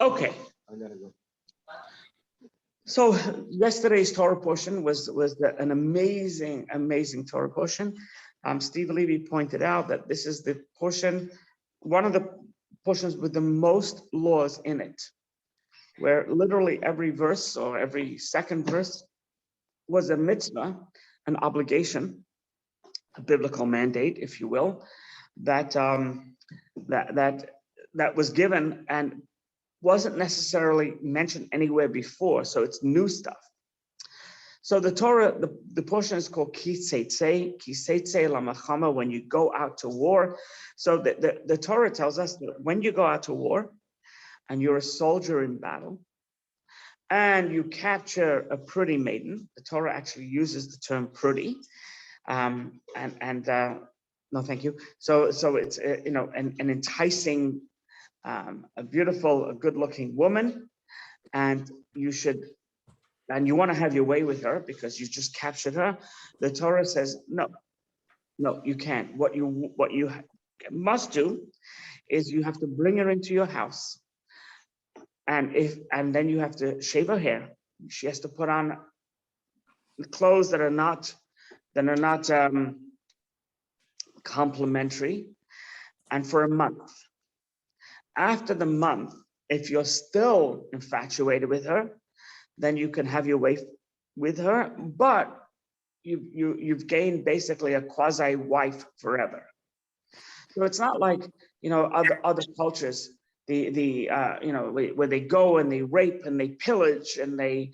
Okay. So yesterday's Torah portion was an amazing Torah portion. Steve Levy pointed out that this is the portion, one of the portions with the most laws in it, where literally every verse or every second verse was a mitzvah, an obligation, a biblical mandate, if you will, that was given and wasn't necessarily mentioned anywhere before. So it's new stuff. So the Torah, the portion is called Teitzei lamachama, when you go out to war. So the Torah tells us that when you go out to war and you're a soldier in battle and you capture a pretty maiden, the Torah actually uses the term pretty, no, thank you. So it's an enticing, a beautiful, a good-looking woman, and you want to have your way with her because you just captured her. The Torah says no, you can't. What you must do is you have to bring her into your house, and then you have to shave her hair. She has to put on clothes that are not complimentary, and for a month. After the month, if you're still infatuated with her, then you can have your way with her, but you've gained basically a quasi wife forever. So it's not like other cultures, where they go and they rape and they pillage and they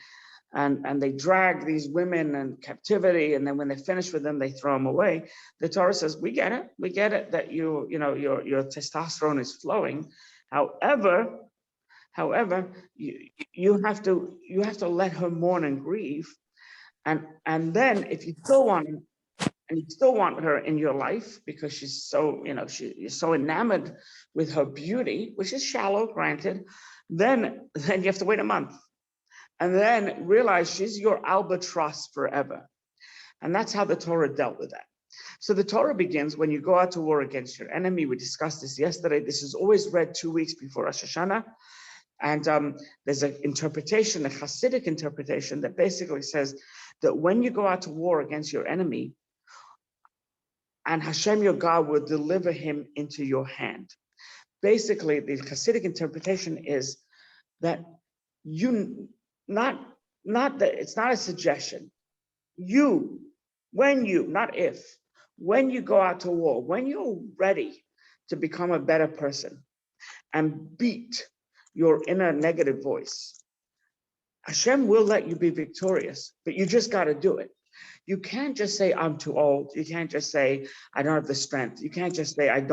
drag these women in captivity, and then when they finish with them, they throw them away. The Torah says, we get it that your testosterone is flowing. However, you have to let her mourn and grieve, and then if you still want her in your life because she's so you're so enamored with her beauty, which is shallow, granted, then you have to wait a month. And then realize she's your albatross forever. And that's how the Torah dealt with that. So the Torah begins when you go out to war against your enemy. We discussed this yesterday. This is always read 2 weeks before Rosh Hashanah. And there's an interpretation, a Hasidic interpretation, that basically says that when you go out to war against your enemy, and Hashem your God will deliver him into your hand. Basically, the Hasidic interpretation is that not that it's not a suggestion. When you go out to war, when you're ready to become a better person and beat your inner negative voice, Hashem will let you be victorious, but you just got to do it. You can't just say, I'm too old. You can't just say, I don't have the strength. You can't just say, I'm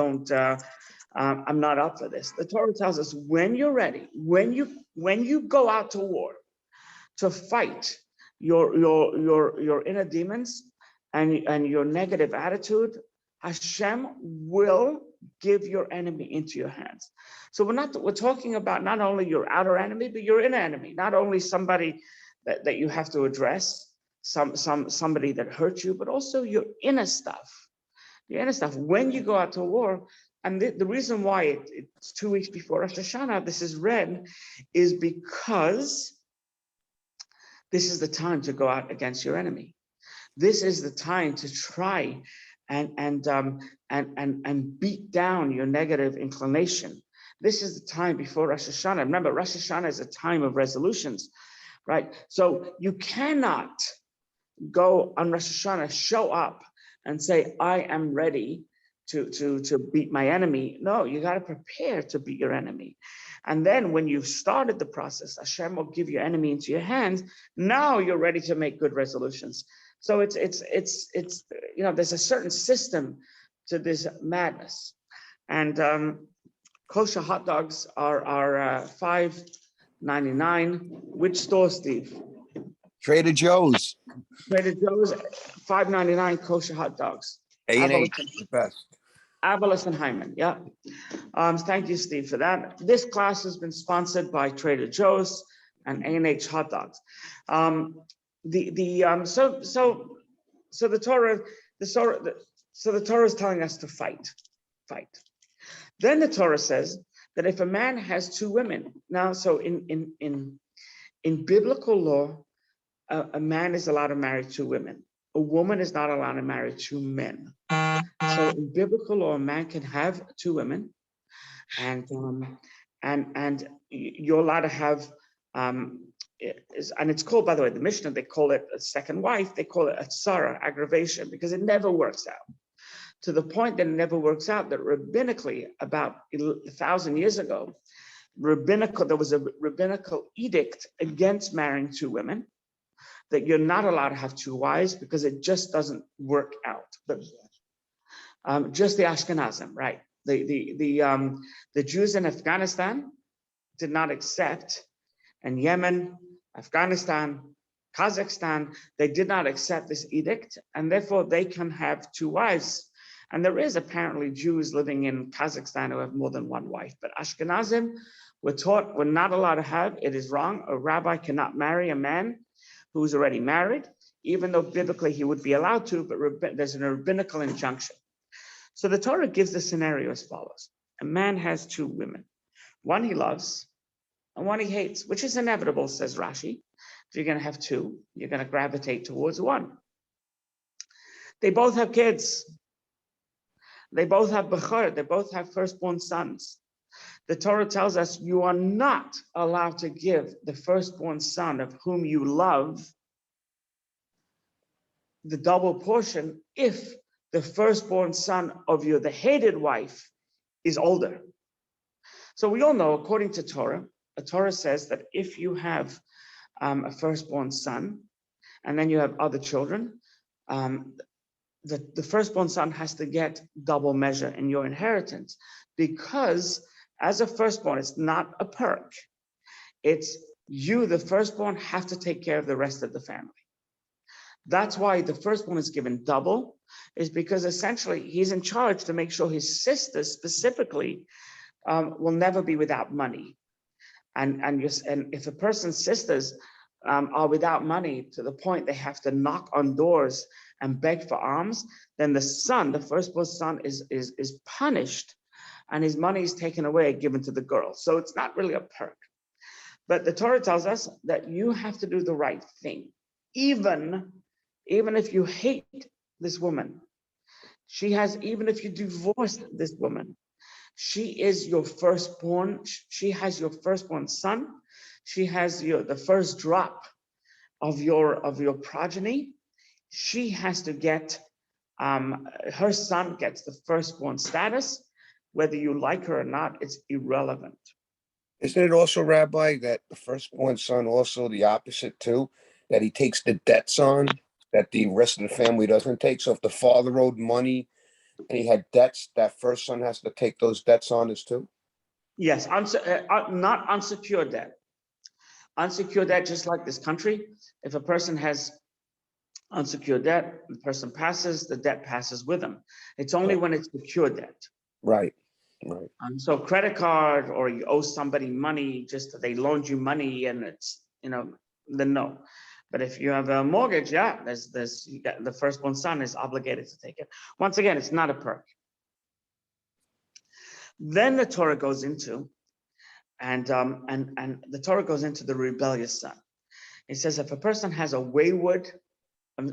not up for this. The Torah tells us when you're ready, when you go out to war to fight your inner demons and your negative attitude, Hashem will give your enemy into your hands. So we're talking about not only your outer enemy, but your inner enemy, not only somebody that you have to address, somebody that hurt you, but also your inner stuff. Your inner stuff. When you go out to war, and the reason why it's 2 weeks before Rosh Hashanah, this is read, is because this is the time to go out against your enemy. This is the time to try and beat down your negative inclination. This is the time before Rosh Hashanah. Remember, Rosh Hashanah is a time of resolutions, right? So you cannot go on Rosh Hashanah, show up and say, I am ready to beat my enemy. No, you got to prepare to beat your enemy. And then when you've started the process, Hashem will give your enemy into your hands. Now you're ready to make good resolutions. So it's there's a certain system to this madness. And kosher hot dogs are $5.99. Which store, Steve? Trader Joe's. Trader Joe's, $5.99 kosher hot dogs. A&H, the best. Avalos and Hyman, yeah. Thank you, Steve, for that. This class has been sponsored by Trader Joe's and A&H hot dogs. So the Torah is telling us to fight. Then the Torah says that if a man has two women, now, so in biblical law, a man is allowed to marry two women. A woman is not allowed to marry two men. So in biblical law, a man can have two women, and you're allowed to have, and it's called, by the way, the Mishnah, they call it a second wife. They call it a tsara, aggravation, because it never works out. To the point that it never works out, that rabbinically, about 1,000 years ago, there was a rabbinical edict against marrying two women, that you're not allowed to have two wives because it just doesn't work out. But just the Ashkenazim, right? The Jews in Afghanistan did not accept, and Yemen, Afghanistan, Kazakhstan, they did not accept this edict, and therefore they can have two wives. And there is apparently Jews living in Kazakhstan who have more than one wife, but Ashkenazim were taught we're not allowed to have, it is wrong. A rabbi cannot marry a man who's already married, even though biblically he would be allowed to, but there's a rabbinical injunction. So the Torah gives the scenario as follows. A man has two women. One he loves and one he hates, which is inevitable, says Rashi. If you're going to have two, you're going to gravitate towards one. They both have kids. They both have bechor. They both have firstborn sons. The Torah tells us you are not allowed to give the firstborn son of whom you love the double portion if the firstborn son of the hated wife is older. So we all know, according to Torah, Torah says that if you have a firstborn son and then you have other children, the firstborn son has to get double measure in your inheritance, because as a firstborn, it's not a perk. It's you, the firstborn, have to take care of the rest of the family. That's why the firstborn is given double, is because essentially he's in charge to make sure his sisters specifically will never be without money. And if a person's sisters are without money to the point they have to knock on doors and beg for alms, then the son, the firstborn son, is punished, and his money is taken away, given to the girl. So it's not really a perk. But the Torah tells us that you have to do the right thing, even if you hate this woman. Even if you divorce this woman, she is your firstborn. She has your firstborn son. She has the first drop of your progeny. She has to get, her son gets the firstborn status. Whether you like her or not, it's irrelevant. Isn't it also, Rabbi, that the firstborn son also the opposite too, that he takes the debts on that the rest of the family doesn't take? So if the father owed money and he had debts, that first son has to take those debts on as too? Yes, not unsecured debt. Unsecured debt, just like this country, if a person has unsecured debt, the person passes, the debt passes with them. It's only when it's secured debt. Right. So credit card, or you owe somebody money, just they loaned you money and it's, then no. But if you have a mortgage, yeah, the firstborn son is obligated to take it. Once again, it's not a perk. Then the Torah goes into, and the Torah goes into the rebellious son. It says if a person has a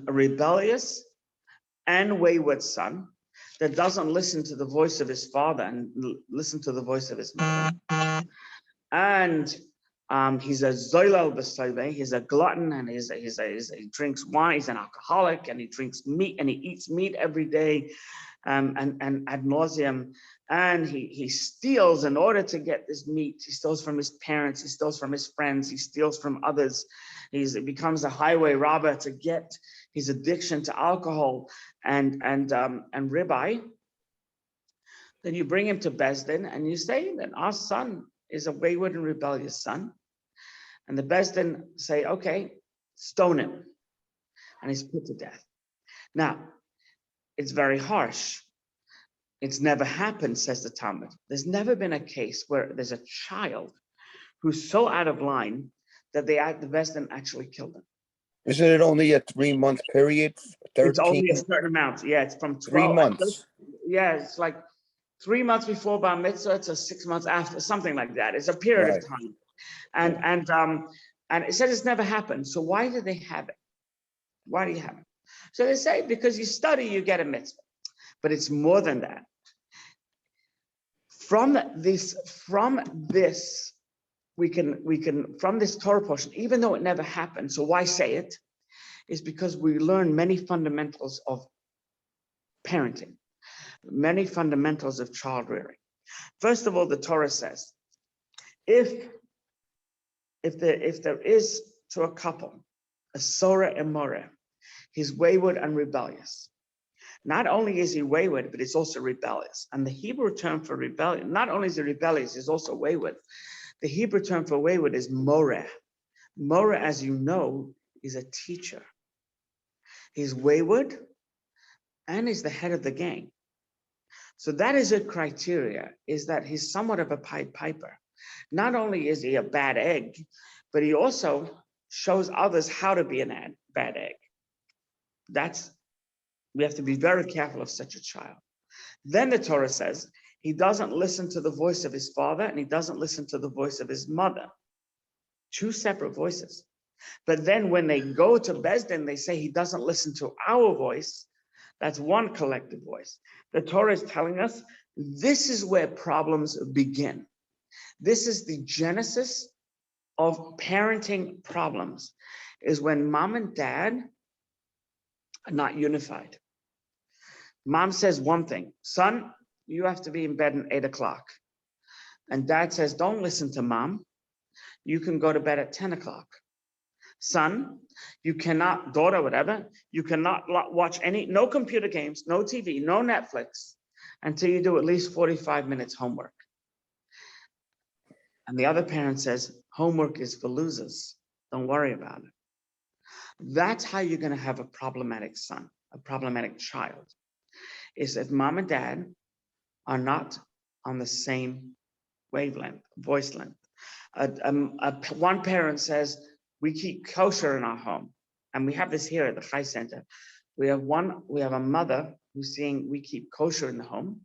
rebellious and wayward son that doesn't listen to the voice of his father and listen to the voice of his mother, and he's a zoilel b'soiveh, he's a glutton, and he drinks wine, he's an alcoholic, and he drinks meat, and he eats meat every day, and ad nauseum, and he steals in order to get this meat. He steals from his parents, he steals from his friends, he steals from others. He becomes a highway robber to get his addiction to alcohol and ribeye. Then you bring him to Beis Din and you say that our son is a wayward and rebellious son. And the Beis Din say, okay, stone him. And he's put to death. Now, it's very harsh. It's never happened, says the Talmud. There's never been a case where there's a child who's so out of line that the Beis Din actually killed him. Isn't it only a 3-month period? 13? It's only a certain amount. Yeah, it's from 12. 3 months. Yeah, it's like 3 months before bar mitzvah to 6 months after, something like that. It's a period Right. of time. And it says it's never happened. So why do they have it? Why do you have it? So they say, because you study, you get a mitzvah. But it's more than that. From this, we can from this Torah portion, even though it never happened. So why say it? Is because we learn many fundamentals of parenting, many fundamentals of child rearing. First of all, the Torah says, if there is to a couple a Sorah and Moreh, he's wayward and rebellious. Not only is he wayward, but he's also rebellious. And the Hebrew term for rebellion, not only is he rebellious, he's also wayward. The Hebrew term for wayward is moreh. Moreh, as you know, is a teacher. He's wayward and he's the head of the gang. So that is a criteria, is that he's somewhat of a Pied Piper. Not only is he a bad egg, but he also shows others how to be a bad egg. We have to be very careful of such a child. Then the Torah says he doesn't listen to the voice of his father and he doesn't listen to the voice of his mother. Two separate voices. But then when they go to Beis Din, they say he doesn't listen to our voice. That's one collective voice. The Torah is telling us this is where problems begin. This is the genesis of parenting problems, is when mom and dad are not unified. Mom says one thing, son, you have to be in bed at 8 o'clock. And dad says, don't listen to mom. You can go to bed at 10 o'clock. Son, you cannot, daughter, whatever, you cannot watch no computer games, no TV, no Netflix, until you do at least 45 minutes homework. And the other parent says, homework is for losers. Don't worry about it. That's how you're going to have a problematic son, a problematic child, is if mom and dad are not on the same wavelength, voice length. One parent says, we keep kosher in our home. And we have this here at the Chai Center. We have a mother who's saying we keep kosher in the home.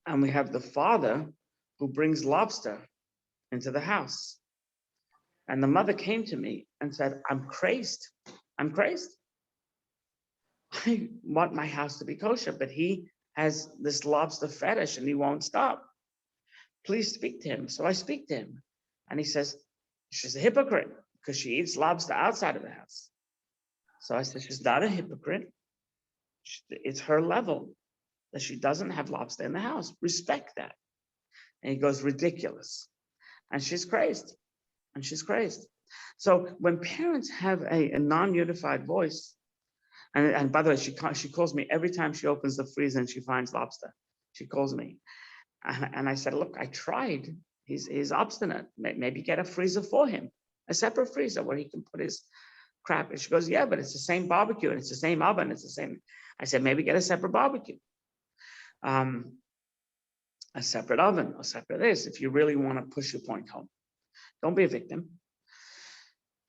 And we have the father who brings lobster into the house. And the mother came to me and said, I'm crazed. I'm crazed. I want my house to be kosher, but he has this lobster fetish and he won't stop. Please speak to him. So I speak to him. And he says, she's a hypocrite because she eats lobster outside of the house. So I said, she's not a hypocrite. It's her level that she doesn't have lobster in the house. Respect that. And he goes, ridiculous. And she's crazed. And she's crazed. So when parents have a non-unified voice, and by the way, she calls me every time she opens the freezer and she finds lobster. She calls me. And I said, look, I tried. He's obstinate. Maybe get a freezer for him, a separate freezer where he can put his crap. And she goes, yeah, but it's the same barbecue and it's the same oven. It's the same. I said, maybe get a separate barbecue, a separate oven, or separate this, if you really want to push your point home. Don't be a victim.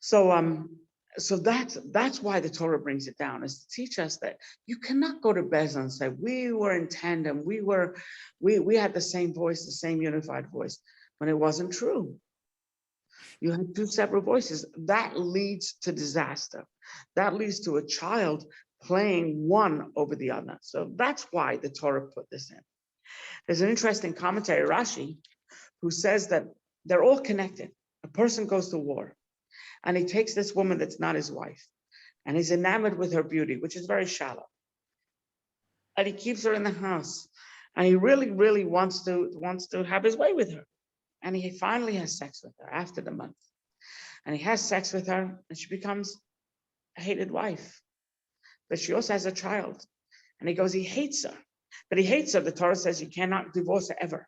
So that's why the Torah brings it down, is to teach us that you cannot go to Beis Din and say we were in tandem, we had the same voice, the same unified voice, when it wasn't true. You had two separate voices. That leads to disaster. That leads to a child playing one over the other. So that's why the Torah put this in. There's an interesting commentary, Rashi, who says that they're all connected. A person goes to war, and he takes this woman that's not his wife, and he's enamored with her beauty, which is very shallow. And he keeps her in the house, and he really, really wants to have his way with her. And he finally has sex with her after the month. And he has sex with her, and she becomes a hated wife. But she also has a child. And he goes, he hates her. But he hates her. The Torah says you cannot divorce her ever.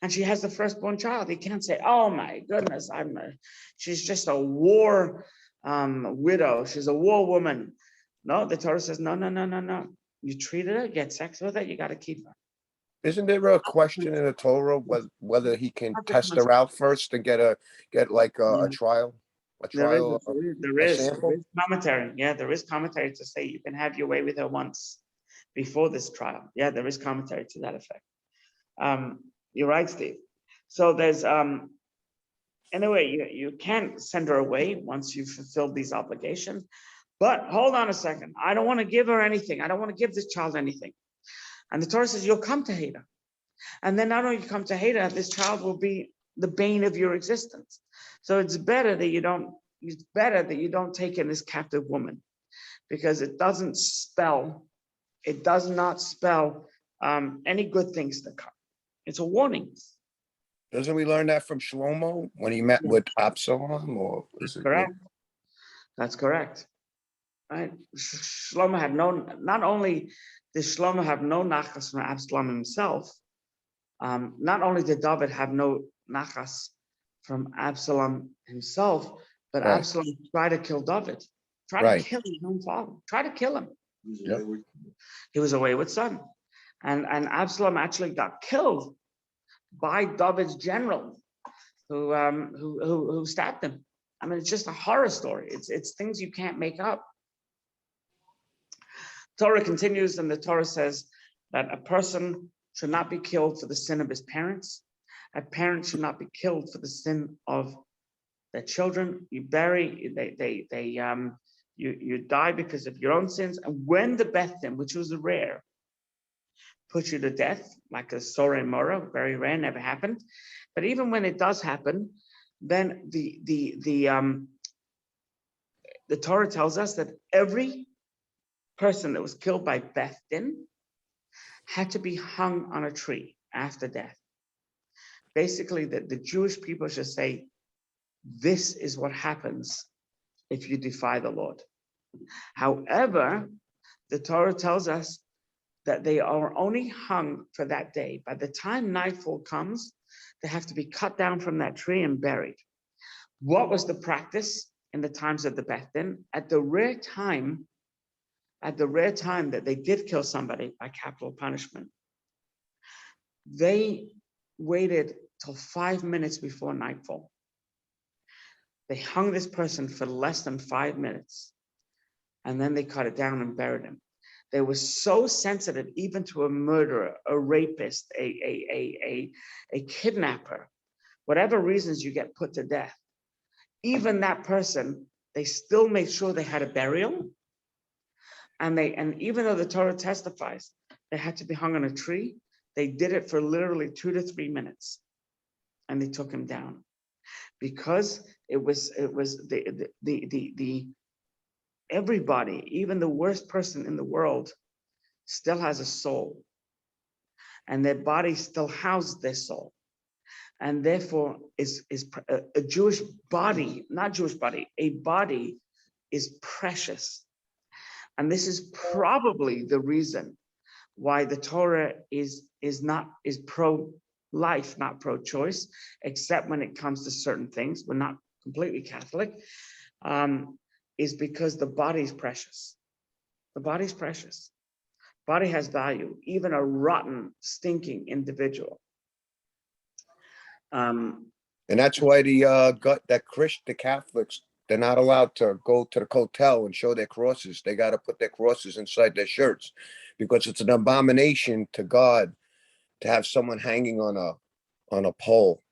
And she has the firstborn child. He can't say, oh my goodness, she's just a war widow. She's a war woman. No, the Torah says, no. You treated her, get sex with her, you got to keep her. Isn't there a question in the Torah whether he can test her out first and get a trial? There is sample? commentary. Yeah, there is commentary to say you can have your way with her once. before this trial. Yeah, there is commentary to that effect. You're right, Steve. So there's anyway, you can't send her away once you've fulfilled these obligations. But hold on a second. I don't want to give her anything. I don't want to give this child anything. And the Torah says you'll come to hate her. And then not only you come to hate her, this child will be the bane of your existence. So it's better that you don't take in this captive woman, because it does not spell any good things to come. It's a warning. Doesn't we learn that from Shlomo when he met with Absalom? Or is it correct? That's correct. Right? Shlomo had not only did Shlomo have no nachas from Absalom himself, not only did David have no nachas from Absalom himself, but Right. Absalom tried to kill David, tried Right. to kill his own father, tried to kill him. Yep. He was a wayward son. And Absalom actually got killed by David's general who stabbed him. I mean, it's just a horror story. It's things you can't make up. Torah continues, and the Torah says that a person should not be killed for the sin of his parents. A parent should not be killed for the sin of their children. You die because of your own sins. And when the Beth Din, which was rare, put you to death, like a Sora and Mora, very rare, never happened. But even when it does happen, then the Torah tells us that every person that was killed by Beth Din had to be hung on a tree after death. Basically, the Jewish people should say, this is what happens if you defy the Lord. However, the Torah tells us that they are only hung for that day. By the time nightfall comes, they have to be cut down from that tree and buried. What was the practice in the times of the Beth Din? At the rare time that they did kill somebody by capital punishment, they waited till 5 minutes before nightfall. They hung this person for less than 5 minutes, and then they cut it down and buried him. They were so sensitive, even to a murderer, a rapist, a kidnapper, whatever reasons you get put to death. Even that person, they still made sure they had a burial. And even though the Torah testifies they had to be hung on a tree, they did it for literally 2 to 3 minutes, and they took him down, because it was everybody, even the worst person in the world, still has a soul, and their body still houses their soul, and therefore is a Jewish body, not Jewish body, a body is precious. And this is probably the reason why the Torah is pro-life, not pro-choice, except when it comes to certain things. We're not completely Catholic, is because the body is precious. The body is precious. Body has value, even a rotten, stinking individual. And that's why the Catholics, they're not allowed to go to the hotel and show their crosses. They got to put their crosses inside their shirts, because it's an abomination to God to have someone hanging on a pole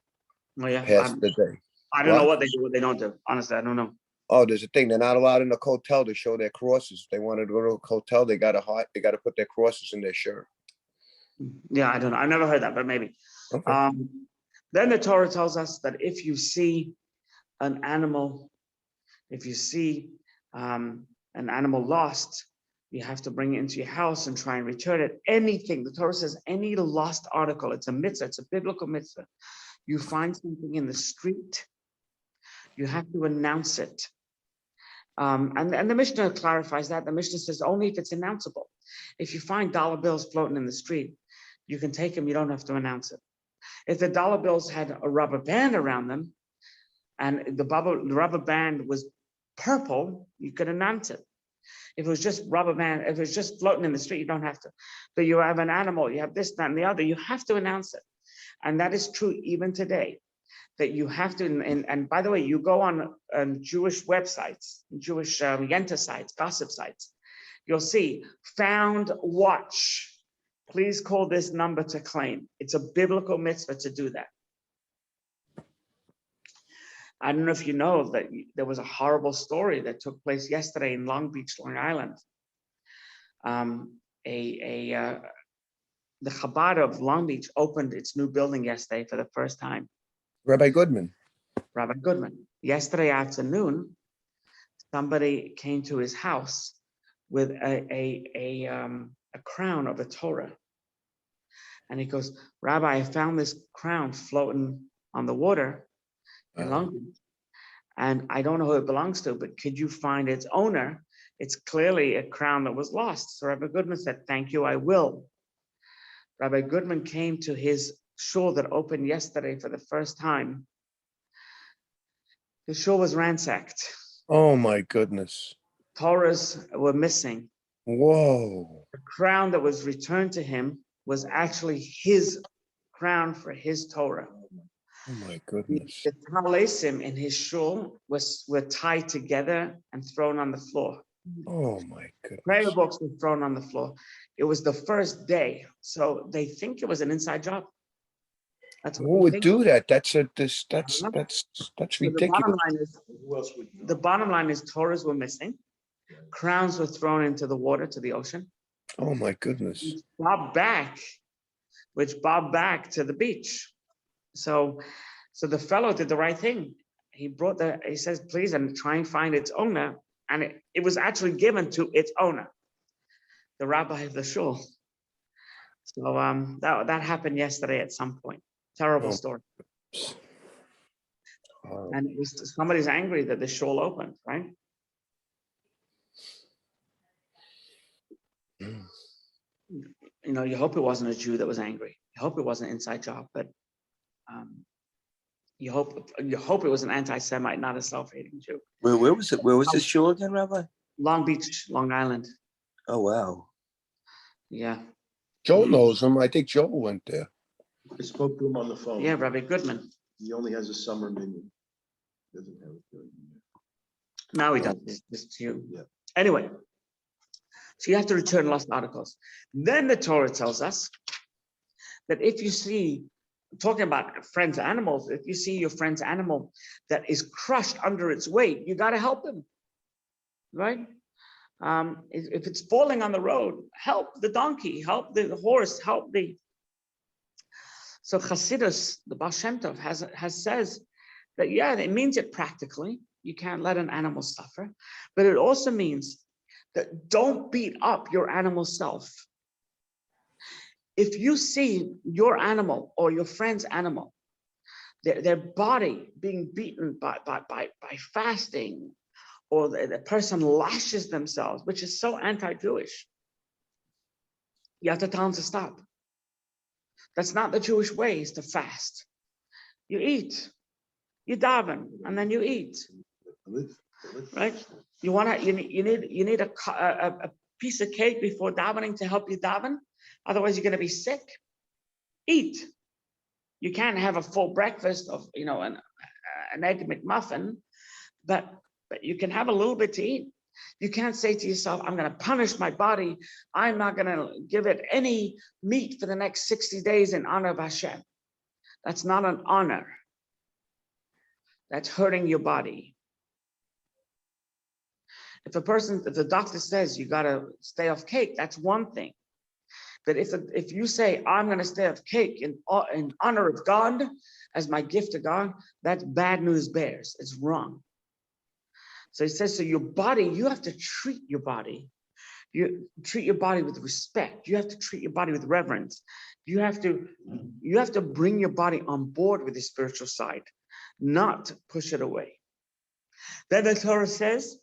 past the day. I don't know what they do, what they don't do. Honestly, I don't know. Oh, there's a thing. They're not allowed in the hotel to show their crosses. If they wanted to go to a hotel, they got to put their crosses in their shirt. Yeah, I don't know. I've never heard that, but maybe. Okay. Then the Torah tells us that if you see an animal, if you see an animal lost, you have to bring it into your house and try and return it. Anything, the Torah says, any lost article, it's a mitzvah, it's a biblical mitzvah. You find something in the street, you have to announce it. And the Mishnah clarifies that. The Mishnah says only if it's announceable. If you find dollar bills floating in the street, you can take them, you don't have to announce it. If the dollar bills had a rubber band around them, and the rubber band was purple, you could announce it. If it was just rubber band, if it's just floating in the street, you don't have to. But you have an animal, you have this, that, and the other, you have to announce it. And that is true even today, that you have to, and by the way, you go on Jewish websites, Jewish yenta sites, gossip sites, You'll see, found watch. Please call this number to claim. It's a biblical mitzvah to do that. I don't know if you know that there was a horrible story that took place yesterday in Long Beach, Long Island. The Chabad of Long Beach opened its new building yesterday for the first time. Rabbi Goodman. Rabbi Goodman. Yesterday afternoon, somebody came to his house with a crown of a Torah. And he goes, Rabbi, I found this crown floating on the water in Long Beach. And I don't know who it belongs to, but could you find its owner? It's clearly a crown that was lost. So Rabbi Goodman said, thank you, I will. Rabbi Goodman came to his shul that opened yesterday for the first time. The shul was ransacked. Oh my goodness. Torahs were missing. Whoa. The crown that was returned to him was actually his crown for his Torah. Oh my goodness. The talesim in his shul were tied together and thrown on the floor. Oh my goodness. Prayer books were thrown on the floor. It was the first day, so they think it was an inside job. That's Who would do that? That's ridiculous. The bottom line is Torahs were missing. Crowns were thrown into the water, to the ocean. Oh my goodness. Which bobbed back to the beach. So the fellow did the right thing. He says, please, and try and find its owner. And it was actually given to its owner, the rabbi of the shul. So that happened yesterday at some point. Terrible story. And it was, somebody's angry that the shul opened, right? You know, you hope it wasn't a Jew that was angry. You hope it wasn't an inside job, but you hope it was an anti-Semite, not a self-hating Jew. Where was it? Where was this shul again, Rabbi? Long Beach, Long Island. Oh wow. Yeah. Joel knows him. I think Joel went there. I spoke to him on the phone. Yeah, Rabbi Goodman. He only has a summer minion. Doesn't have a No, he doesn't. It's you. Yeah. Anyway, so you have to return lost articles. Then the Torah tells us that if you see, talking about friends' animals, if you see your friend's animal that is crushed under its weight, you got to help him, right? If it's falling on the road, help the donkey, help the horse, help the. So Chassidus, the Baal Shem Tov, says that, yeah, it means it practically. You can't let an animal suffer, but it also means that don't beat up your animal self. If you see your animal or your friend's animal, their body being beaten by fasting, or the person lashes themselves, which is so anti-Jewish, you have to tell them to stop. That's not the Jewish way, is to fast. You eat, you daven, and then you eat. Right? You need a piece of cake before davening to help you daven. Otherwise, you're going to be sick. Eat. You can't have a full breakfast of an egg McMuffin, but you can have a little bit to eat. You can't say to yourself, I'm going to punish my body. I'm not going to give it any meat for the next 60 days in honor of Hashem. That's not an honor. That's hurting your body. If the doctor says you got to stay off cake, that's one thing. But if you say, I'm going to stay off cake in honor of God, as my gift to God, that's bad news bears. It's wrong. So he says, so your body, you have to treat your body. You treat your body with respect. You have to treat your body with reverence. You have to bring your body on board with the spiritual side, not push it away. Then the Torah says,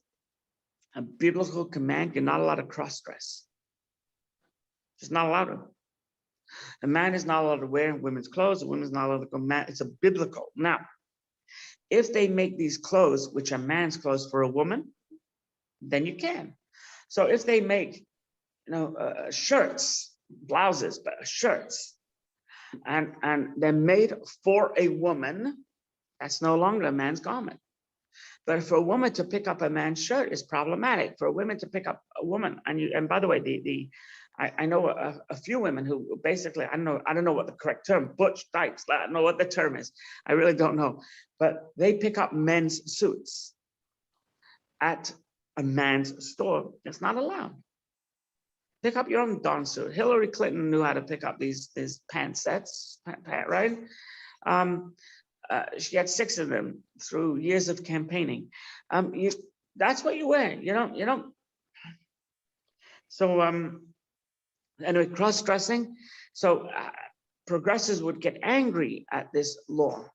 a biblical command, you're not allowed to cross-dress. Just not allowed to. A man is not allowed to wear women's clothes. A woman is not allowed to go mad. It's a biblical. Now, if they make these clothes, which are man's clothes for a woman, then you can. So if they make, shirts, blouses, but shirts, and they're made for a woman, that's no longer a man's garment. But for a woman to pick up a man's shirt is problematic. For a woman to pick up a woman, and by the way, I know a few women who basically, I don't know what the correct term, butch types, I don't know what the term is. I really don't know. But they pick up men's suits at a man's store. It's not allowed. Pick up your own darn suit. Hillary Clinton knew how to pick up these pant sets, right? She had 6 of them through years of campaigning. That's what you wear. You don't. So anyway, cross-dressing. So progressives would get angry at this law.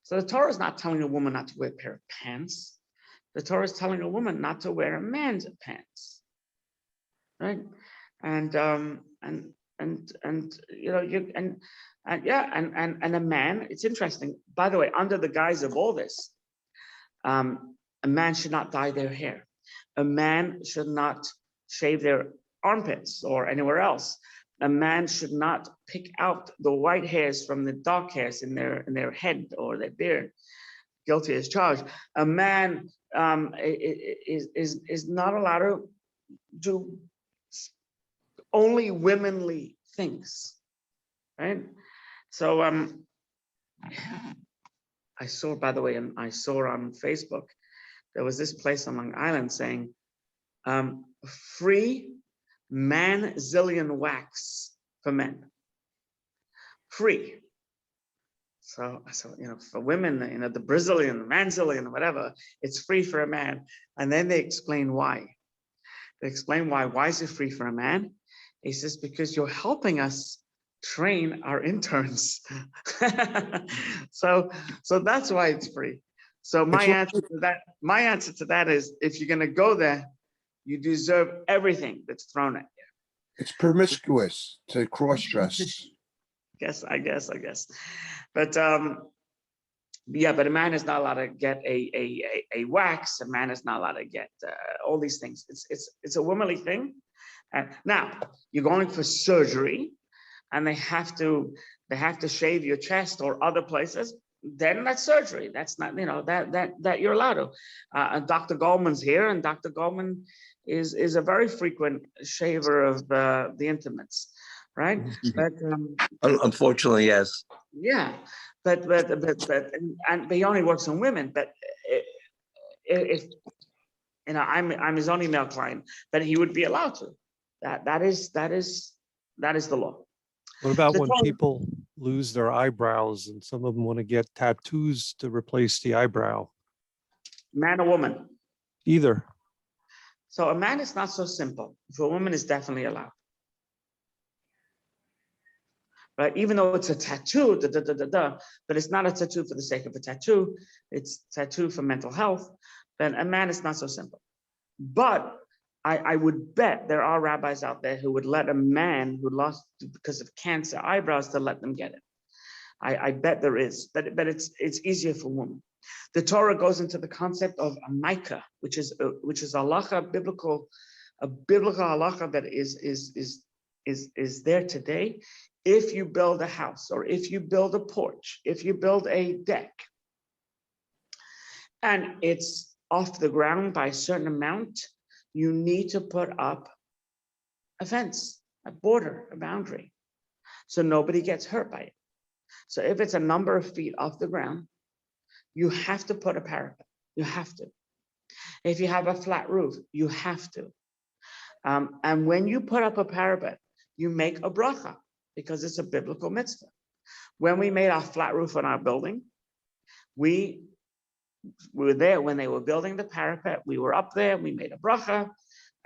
So the Torah is not telling a woman not to wear a pair of pants. The Torah is telling a woman not to wear a man's pants, right? And you know, and a man. It's interesting, by the way. Under the guise of all this, a man should not dye their hair. A man should not shave their armpits or anywhere else. A man should not pick out the white hairs from the dark hairs in their head or their beard. Guilty as charged. A man is not allowed to do only womanly things, right? So I saw, by the way, and I saw on Facebook, there was this place on Long Island saying, free man-zillion wax for men. Free. So you know, for women, you know, the Brazilian, manzillion, whatever, it's free for a man. And then they explain why. They explain why. Why is it free for a man? He says, because you're helping us train our interns. So that's why it's free. So my answer to that is, if you're going to go there, you deserve everything that's thrown at you. It's promiscuous to cross-dress. I guess. But yeah, but a man is not allowed to get a wax. A man is not allowed to get all these things. It's a womanly thing. Now you're going for surgery, and they have to shave your chest or other places. Then that's surgery. That's not, you know, that you're allowed to. Dr. Goldman's here, and Dr. Goldman is a very frequent shaver of the intimates, right? But Unfortunately, yes. yeah, but he only works on women. But if you know, I'm his only male client, but he would be allowed to. That is the law. What about when people lose their eyebrows and some of them want to get tattoos to replace the eyebrow? Man or woman? Either. So a man is not so simple. For a woman, is definitely allowed. Right? Even though it's a tattoo, but it's not a tattoo for the sake of a tattoo. It's a tattoo for mental health. Then a man is not so simple. But I would bet there are rabbis out there who would let a man who lost because of cancer eyebrows to let them get it. I bet there is, but it's easier for women. The Torah goes into the concept of a micah, which is halacha, biblical halacha that is there today. If you build a house, or if you build a porch, if you build a deck, and it's off the ground by a certain amount, you need to put up a fence, a border, a boundary, so nobody gets hurt by it. So if it's a number of feet off the ground, you have to put a parapet. You have to. If you have a flat roof, you have to. And when you put up a parapet, you make a bracha, because it's a biblical mitzvah. When we made our flat roof on our building, we were there when they were building the parapet. We were up there. We made a bracha,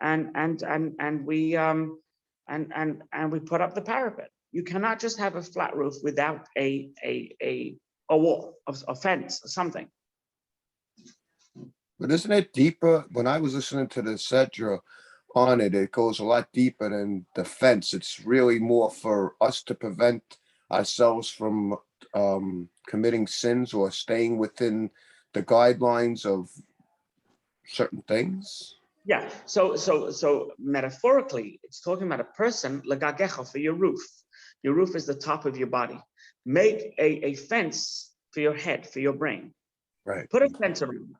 and we put up the parapet. You cannot just have a flat roof without a wall, a fence, or something. But isn't it deeper? When I was listening to the Sedra on it, it goes a lot deeper than the fence. It's really more for us to prevent ourselves from committing sins or staying within the guidelines of certain things. Yeah. So metaphorically, it's talking about a person, lagagecha, for your roof. Your roof is the top of your body. Make a fence for your head, for your brain. Right. Put a fence around.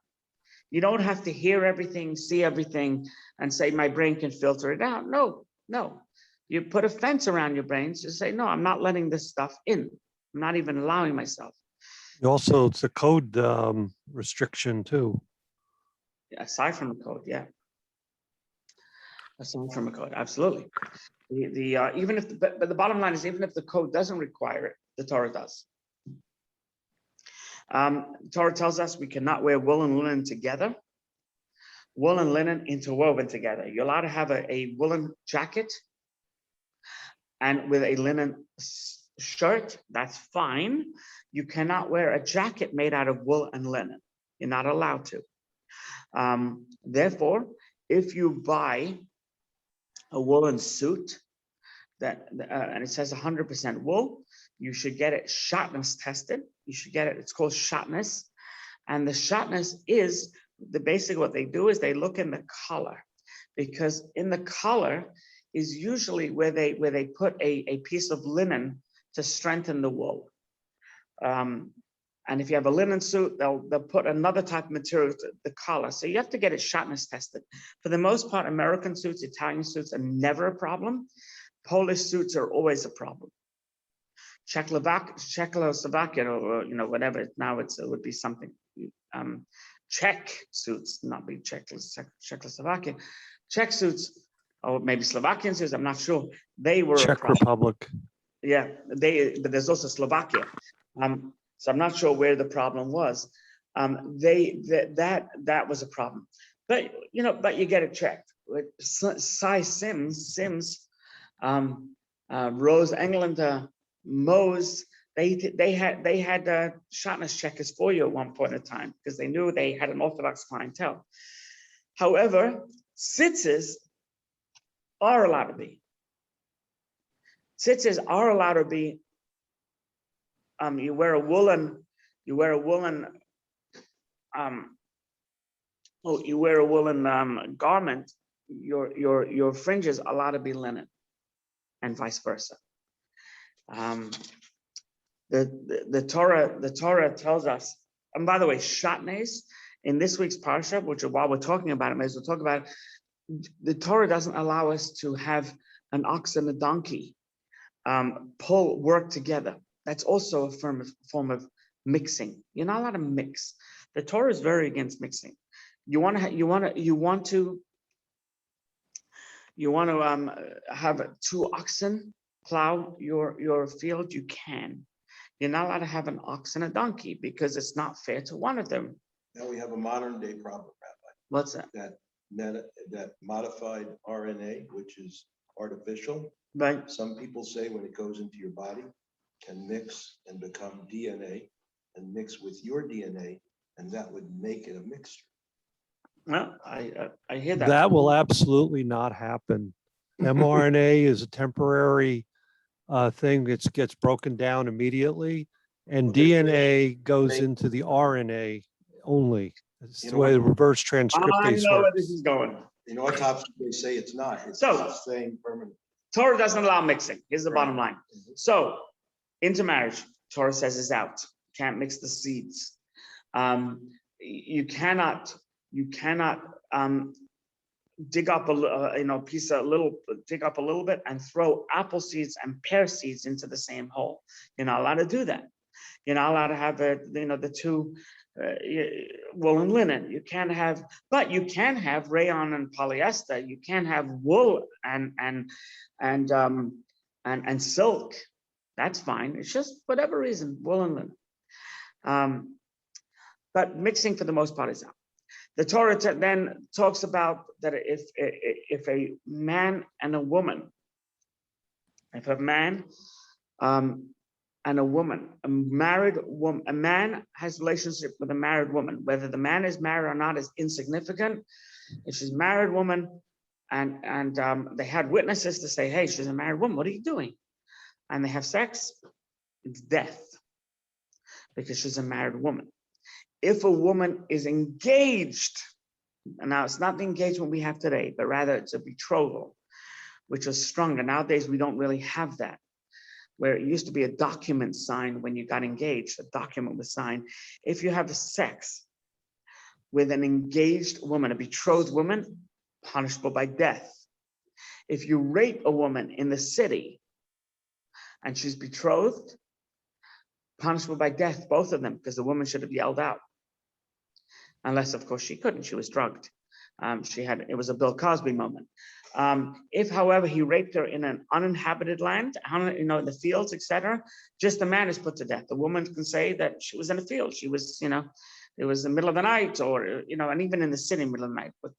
You don't have to hear everything, see everything, and say, my brain can filter it out. No, no. You put a fence around your brains to say, no, I'm not letting this stuff in. I'm not even allowing myself. Also, it's a code restriction too. Aside from the code, yeah. Aside from the code, absolutely. Even if but the bottom line is, even if the code doesn't require it, the Torah does. Torah tells us we cannot wear wool and linen together. Wool and linen interwoven together. You're allowed to have a woolen jacket and with a linen shirt, that's fine. You cannot wear a jacket made out of wool and linen. You're not allowed to. Therefore, if you buy a woolen suit and it says 100% wool, you should get it shotness tested. You should get it. It's called shotness, and the shotness is basically what they do is they look in the color, because in the color is usually where they put a piece of linen to strengthen the wool. And if you have a linen suit, they'll put another type of material to the collar. So you have to get it shotness tested. For the most part, American suits, Italian suits are never a problem. Polish suits are always a problem. Czechoslovakian, or whatever. Now it would be something. Czech suits, not be Czechoslovakian. Czech suits, or maybe Slovakian suits. I'm not sure. They were Czech Republic. Yeah, but there's also Slovakia. So I'm not sure where the problem was. That was a problem. But you get it checked. With Sims, Rose Englander, Mose, they had shotness checkers for you at one point in time because they knew they had an Orthodox clientele. However, tzitzis are allowed to be. Tzitzis are allowed to be. You wear a woolen garment. Your fringes are allowed to be linen, and vice versa. The Torah tells us, and by the way, shatnez in this week's parsha, which while we're talking about it, may as well talk about it. The Torah doesn't allow us to have an ox and a donkey work together. That's also a form of mixing. You're not allowed to mix. The Torah is very against mixing. You want to have two oxen plow your field. You can. You're not allowed to have an ox and a donkey because it's not fair to one of them. Now we have a modern day problem, Rabbi. What's that? That modified RNA, which is artificial. Right. Some people say when it goes into your body, can mix and become DNA and mix with your DNA, and that would make it a mixture. Well, I hear that. That will absolutely not happen. mRNA is a temporary thing that gets broken down immediately, and Well, DNA goes into the RNA only. It's the way the reverse transcriptase I know where works. this is going. In autopsy, they say it's not. It's So- staying permanent. Torah doesn't allow mixing. Here's the Right. bottom line. So, intermarriage, Torah says is out. Can't mix the seeds. You cannot dig up a little bit and throw apple seeds and pear seeds into the same hole. You're not allowed to do that. You're not allowed to have the two wool and linen. You can't have, but you can have rayon and polyester. You can have wool and silk. That's fine. It's just whatever reason, wool and linen. But mixing for the most part is out. The Torah then talks about that if a man and a woman, if a man and a woman, a man has a relationship with a married woman, whether the man is married or not is insignificant. If she's a married woman and they had witnesses to say, hey, she's a married woman, what are you doing? And they have sex, it's death because she's a married woman. If a woman is engaged, and now it's not the engagement we have today, but rather it's a betrothal, which is stronger. Nowadays, we don't really have that, where it used to be a document signed when you got engaged, a document was signed. If you have sex with an engaged woman, a betrothed woman, punishable by death. If you rape a woman in the city and she's betrothed, punishable by death, both of them, because the woman should have yelled out. Unless, of course, she couldn't. She was drugged. It was a Bill Cosby moment. If, however, he raped her in an uninhabited land, in the fields, etc., just the man is put to death. The woman can say that she was in a field. She was, it was the middle of the night, or and even in the city, middle of the night. But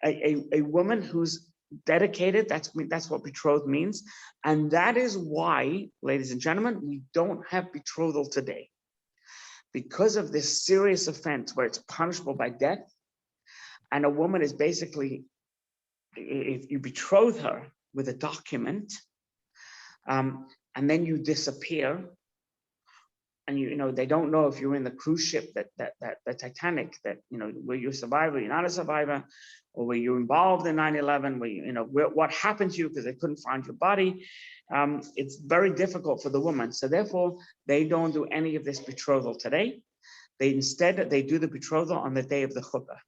a woman who's dedicated, that's what betrothed means, and that is why, ladies and gentlemen, we don't have betrothal today. Because of this serious offense where it's punishable by death, and a woman is basically, if you betroth her with a document, and then you disappear, and they don't know if you're in the cruise ship, the Titanic, that were you a survivor, you're not a survivor, or were you involved in 9/11, what happened to you because they couldn't find your body. It's very difficult for the woman. So therefore, they don't do any of this betrothal today. Instead, they do the betrothal on the day of the chuppah.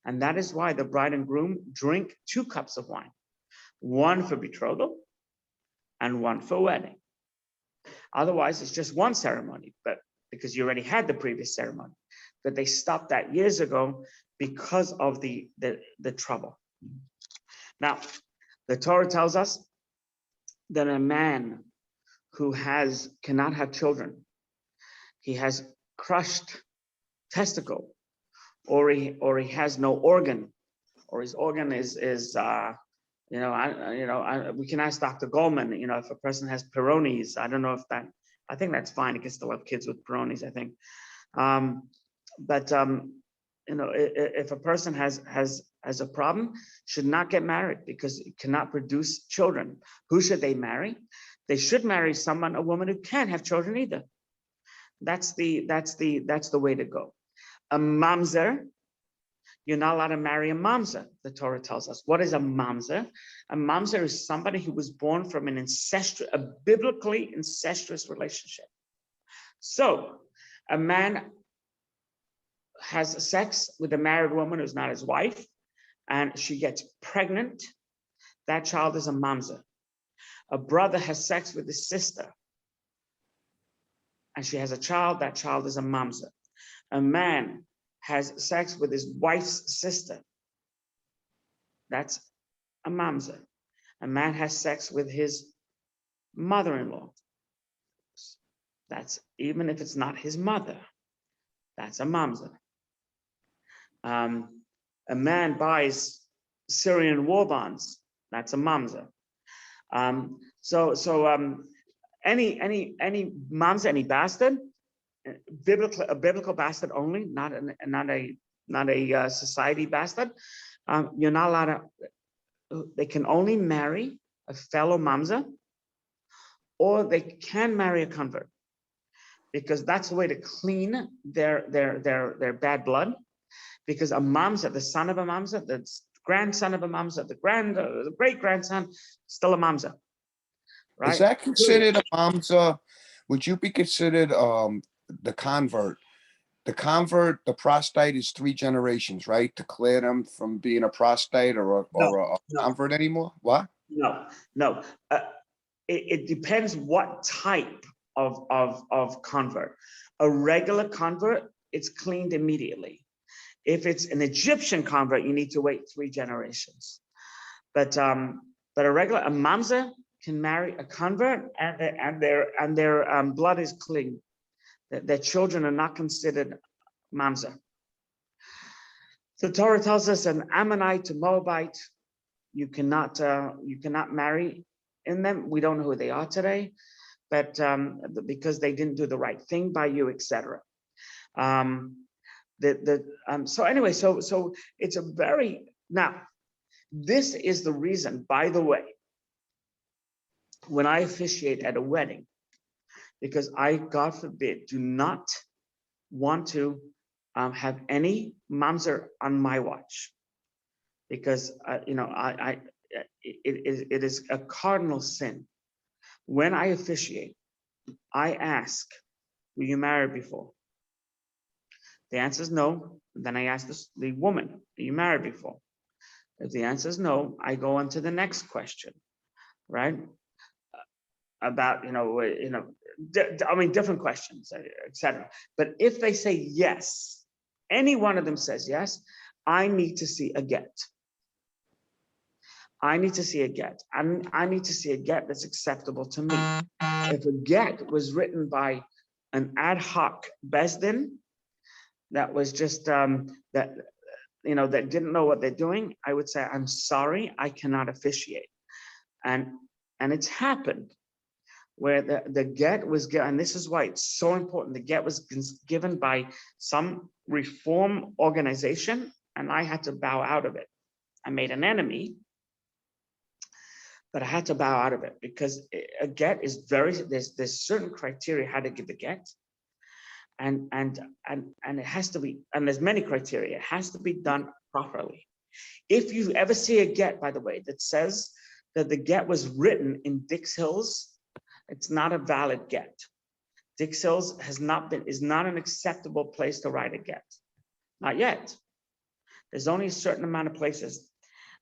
And that is why the bride and groom drink 2 cups of wine, one for betrothal and one for wedding. Otherwise, it's just one ceremony, but because you already had the previous ceremony. But they stopped that years ago because of the trouble. Now, the Torah tells us that a man who cannot have children, he has crushed testicle, or he has no organ, or his organ is we can ask Dr. Goldman, if a person has Peyronie's, I don't know I think that's fine. He can still have kids with Peyronie's, I think. If a person has a problem, should not get married because it cannot produce children. Who should they marry? They should marry a woman who can't have children either. That's the way to go. A mamzer, you're not allowed to marry a mamzer, the Torah tells us. What is a mamzer? A mamzer is somebody who was born from a biblically incestuous relationship. So a man has sex with a married woman who's not his wife, and she gets pregnant. That child is a mamzer. A brother has sex with his sister, and she has a child. That child is a mamzer. A man has sex with his wife's sister. That's a mamzer. A man has sex with his mother-in-law. That's, even if it's not his mother, that's a mamzer. A man buys Syrian war bonds. That's a mamzer. Any mamzer, any bastard, a biblical bastard only, not a society bastard. You're not allowed to. They can only marry a fellow mamzer, or they can marry a convert, because that's the way to clean their bad blood. Because a mamzer, the son of a mamzer, the grandson of a mamzer, the great grandson, still a mamzer. Right? Is that considered a mamzer? Would you be considered the convert? The convert, the prostate is 3 generations, right? To clear them from being a prostate or a convert anymore? What? No. It depends what type of convert. A regular convert, it's cleaned immediately. If it's an Egyptian convert, you need to wait 3 generations. But a mamzer can marry a convert, and their blood is clean. Their children are not considered mamzer. The Torah tells us an Ammonite, a Moabite, you cannot marry in them. We don't know who they are today, but because they didn't do the right thing by you, etc. So anyway, so it's a very, now, this is the reason, by the way, when I officiate at a wedding, because I, God forbid, do not want to have any mamzer on my watch, because it is a cardinal sin. When I officiate, I ask, were you married before? The answer is no. Then I ask the woman, are you married before? If the answer is no, I go on to the next question, right? About, different questions, etc. But if they say yes, any one of them says yes, I need to see a get. I need to see a get. I need to see a get that's acceptable to me. If a get was written by an ad hoc Besdin that was just that didn't know what they're doing, I would say, I'm sorry, I cannot officiate. And it's happened where the get was given, and this is why it's so important. The get was given by some reform organization, and I had to bow out of it. I made an enemy, but I had to bow out of it because a get is there's certain criteria how to give a get, and it has to be, and there's many criteria. It has to be done properly. If you ever see a get, by the way, that says that the get was written in Dix Hills, it's not a valid get. Dix Hills is not an acceptable place to write a get, not yet. There's only a certain amount of places.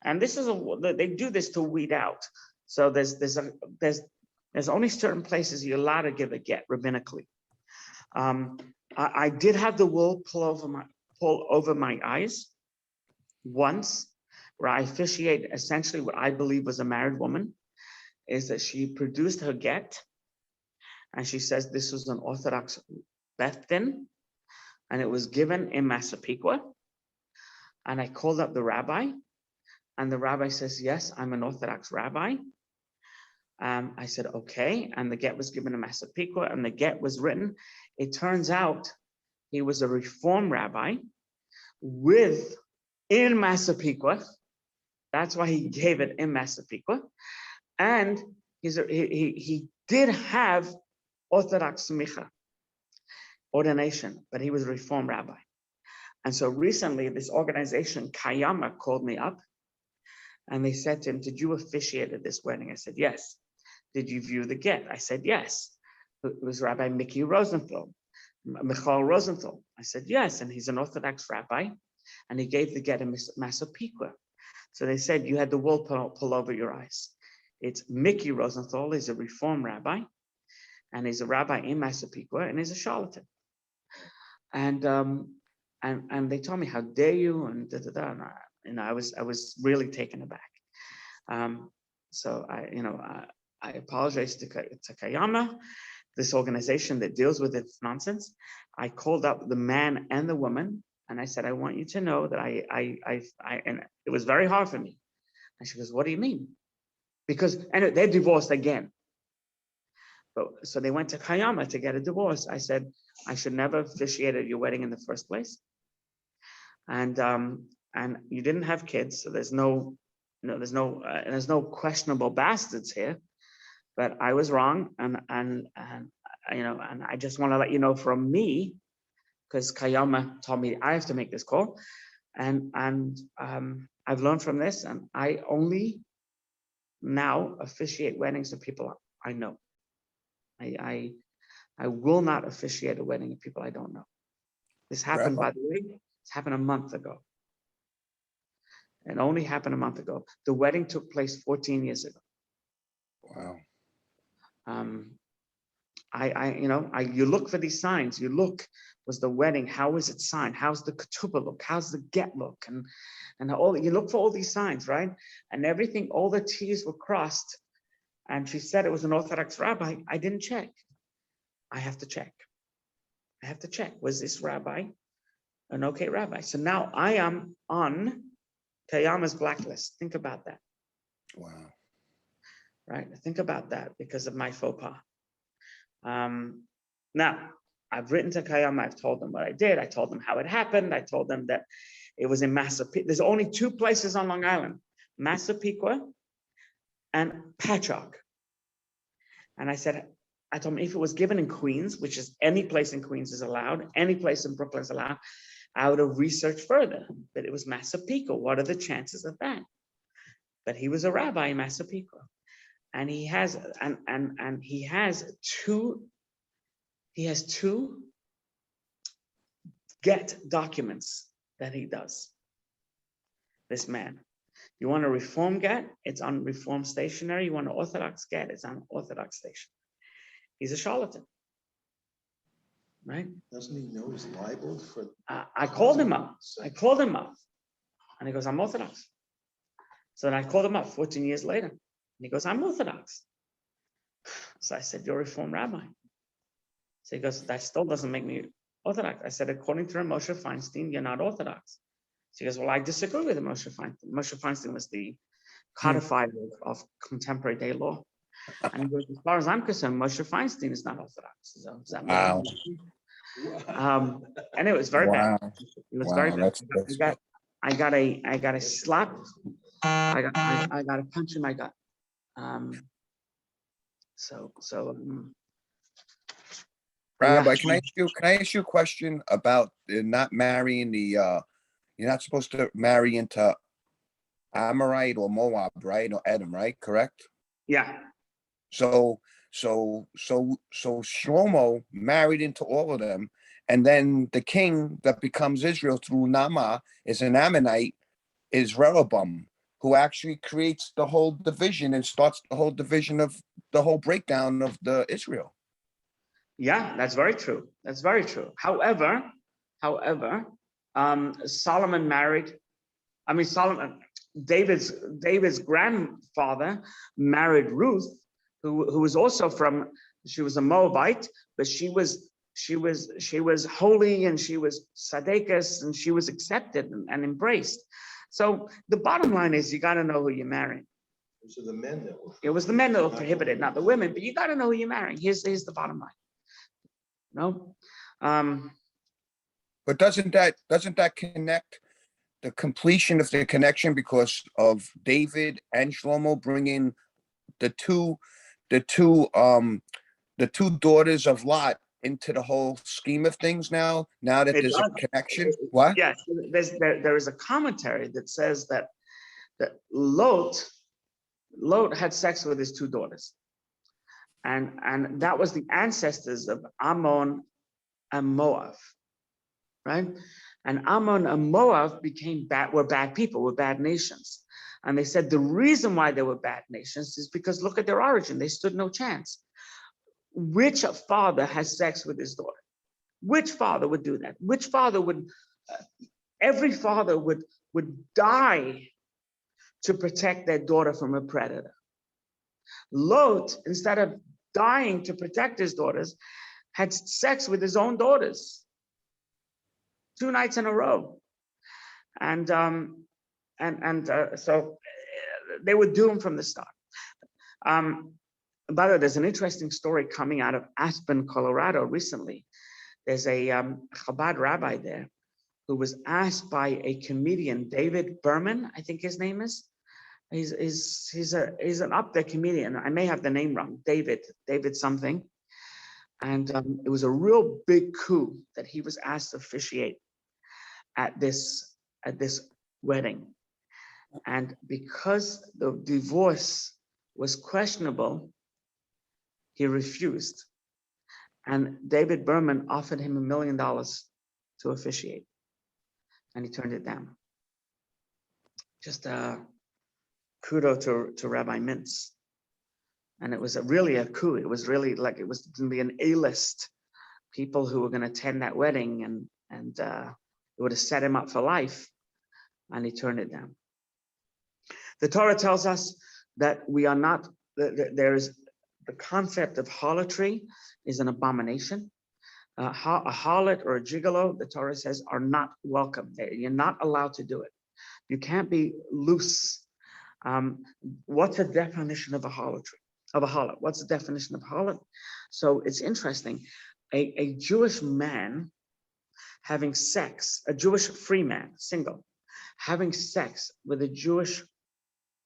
And this is they do this to weed out. So there's only certain places you're allowed to give a get rabbinically. I did have the wool pull over my eyes once, where I officiated essentially what I believe was a married woman, is that she produced her get, and she says this was an Orthodox Beth Din, and it was given in Massapequa. And I called up the rabbi. And the rabbi says, yes, I'm an Orthodox rabbi. I said, okay. And the get was given in Massapequa, and the get was written. It turns out he was a Reform rabbi in Massapequa. That's why he gave it in Massapequa. And he did have Orthodox smicha, ordination, but he was a Reform rabbi. And so recently, this organization, Kayama, called me up. And they said to him, did you officiate at this wedding? I said, yes. Did you view the get? I said, yes. It was Rabbi Michael Rosenthal. I said, yes. And he's an Orthodox rabbi. And he gave the get in Massapequa. So they said, you had the wool pull over your eyes. It's Mickey Rosenthal. He's a Reform rabbi. And he's a rabbi in Massapequa. And he's a charlatan. And they told me, how dare you? And da-da-da. And I was really taken aback. So I apologize to Kayama, this organization that deals with this nonsense. I called up the man and the woman, and I said, I want you to know that and it was very hard for me. And she goes, what do you mean? Because, and they're divorced again. So they went to Kayama to get a divorce. I said, I should never officiate at your wedding in the first place. And you didn't have kids, so there's no questionable bastards here. But I was wrong, and I just want to let you know from me, because Kayama told me I have to make this call, and I've learned from this, and I only now officiate weddings of people I know. I will not officiate a wedding of people I don't know. This happened, by the way, it's happened a month ago. It only happened a month ago. The wedding took place 14 years ago. Wow. You look for these signs. You look, was the wedding, how was it signed? How's the ketubah look? How's the get look? And all, you look for all these signs, right? And everything, all the T's were crossed. And she said it was an Orthodox rabbi. I didn't check. I have to check. I have to check. Was this rabbi an okay rabbi? So now I am on Kayama's blacklist. Think about that. Wow. Right? Think about that because of my faux pas. Now, I've written to Kayama. I've told them what I did. I told them how it happened. I told them that it was in Massapequa. There's only two places on Long Island, Massapequa and Patchogue. And I told them if it was given in Queens, which is any place in Queens is allowed, any place in Brooklyn is allowed, I would have researched further. But it was Massapequa. What are the chances of that? But he was a rabbi in Massapequa. And he has two get documents that he does. This man. You want a reform get? It's on reform stationery. You want an Orthodox get? It's on Orthodox station. He's a charlatan, right? Doesn't he know he's liable for? I called him up. And he goes, I'm Orthodox. So then I called him up 14 years later. And he goes, I'm Orthodox. So I said, you're a Reform rabbi. So he goes, that still doesn't make me Orthodox. I said, according to Moshe Feinstein, you're not Orthodox. So he goes, well, I disagree with Moshe Feinstein. Moshe Feinstein was the codifier of contemporary day law. And he goes, as far as I'm concerned, Moshe Feinstein is not Orthodox. So does that mean and it was very bad. It was very bad. I got a slap. I got a punch in my gut. Rabbi, can I ask you a question about not marrying the you're not supposed to marry into Amorite or Moab, right? Or Edom, right? Correct? Yeah. So Shlomo married into all of them, and then the king that becomes Israel through Nama is an Ammonite, is Rehoboam, who actually creates the whole division and starts the whole division of the whole breakdown of the Israel. Yeah, that's very true. That's very true. However, Solomon married. I mean, David's grandfather married Ruth, who was also she was a Moabite, but she was holy, and she was tzaddikus, and she was accepted and embraced. So the bottom line is, you got to know who you're marrying. So the men that were. It was the men that were prohibited, not the women. But you got to know who you're marrying. Here's the bottom line. No. But doesn't that connect the completion of the connection, because of David and Shlomo bringing the two daughters of Lot into the whole scheme of things now that there's a connection? What? Yes, there is a commentary that says that Lot had sex with his two daughters, and that was the ancestors of Ammon and Moab, right? And Ammon and Moab were bad people, were bad nations. And they said the reason why they were bad nations is because look at their origin. They stood no chance. Which father has sex with his daughter? Which father would do that? Which father would, every father would die to protect their daughter from a predator. Lot, instead of dying to protect his daughters, had sex with his own daughters 2 nights in a row. And so they were doomed from the start. By the way, there's an interesting story coming out of Aspen, Colorado recently. There's a Chabad rabbi there who was asked by a comedian, David Berman, I think his name is. He's an up there comedian. I may have the name wrong, David something. And it was a real big coup that he was asked to officiate at this wedding. And because the divorce was questionable, he refused. And David Berman offered him $1 million to officiate, and he turned it down. Just kudo to Rabbi Mintz. And it was really a coup. It was really like it was going to be an A-list people who were going to attend that wedding, and it would have set him up for life, and he turned it down. The Torah tells us that we are not, there is the concept of harlotry is an abomination. A harlot or a gigolo, the Torah says, are not welcome. You're not allowed to do it. You can't be loose. What's the definition of a harlotry? Of a harlot? What's the definition of harlot? So it's interesting. A Jewish man having sex, a Jewish free man, single, having sex with a Jewish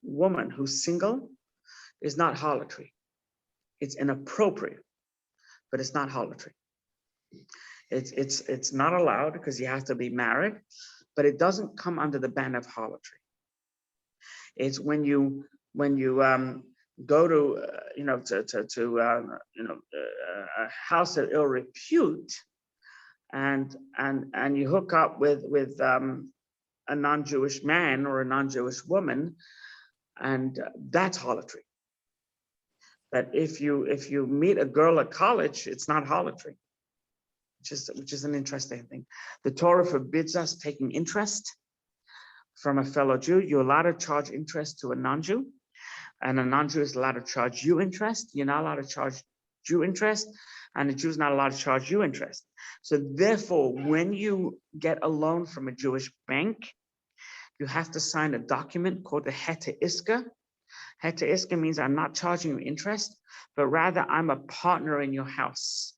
woman who's single is not harlotry. It's inappropriate, but it's not harlotry. It's not allowed because you have to be married, but it doesn't come under the ban of harlotry. It's when you go to a house of ill repute, and you hook up with a non-Jewish man or a non-Jewish woman, and that's harlotry. But if you meet a girl at college, it's not harlotry, which is an interesting thing. The Torah forbids us taking interest from a fellow Jew. You're allowed to charge interest to a non-Jew, and a non-Jew is allowed to charge you interest. You're not allowed to charge Jew interest, and a Jew is not allowed to charge you interest. So therefore, when you get a loan from a Jewish bank, you have to sign a document called the Heter Iska. Heter Iska means I'm not charging you interest, but rather I'm a partner in your house.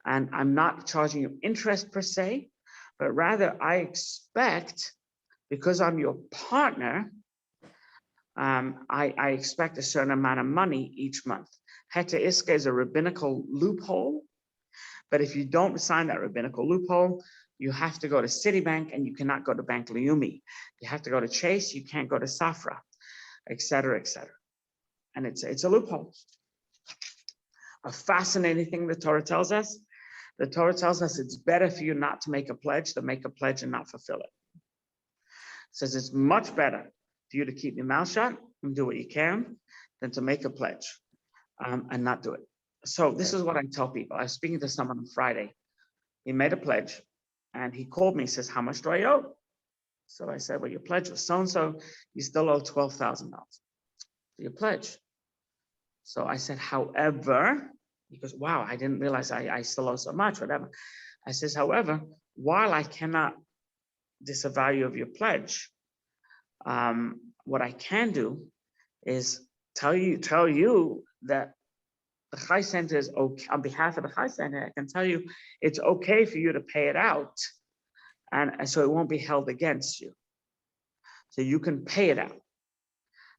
And I'm not charging you interest per se, but rather I expect, because I'm your partner, I expect a certain amount of money each month. Heter Iska is a rabbinical loophole, but if you don't sign that rabbinical loophole, you have to go to Citibank and you cannot go to Bank Leumi. You have to go to Chase, you can't go to Safra, et cetera, et cetera. And it's a loophole. A fascinating thing the Torah tells us. The Torah tells us it's better for you not to make a pledge than make a pledge and not fulfill it. It says it's much better for you to keep your mouth shut and do what you can than to make a pledge and not do it. So this is what I tell people. I was speaking to someone on Friday. He made a pledge and he called me, he says, how much do I owe? So I said, well, your pledge was so-and-so, you still owe $12,000 for your pledge. So I said, however, he goes, wow, I didn't realize I still owe so much, whatever. I says, however, while I cannot disavow you of your pledge, what I can do is tell you that the Chai Center is okay. On behalf of the Chai Center, I can tell you it's okay for you to pay it out, and so it won't be held against you. So you can pay it out,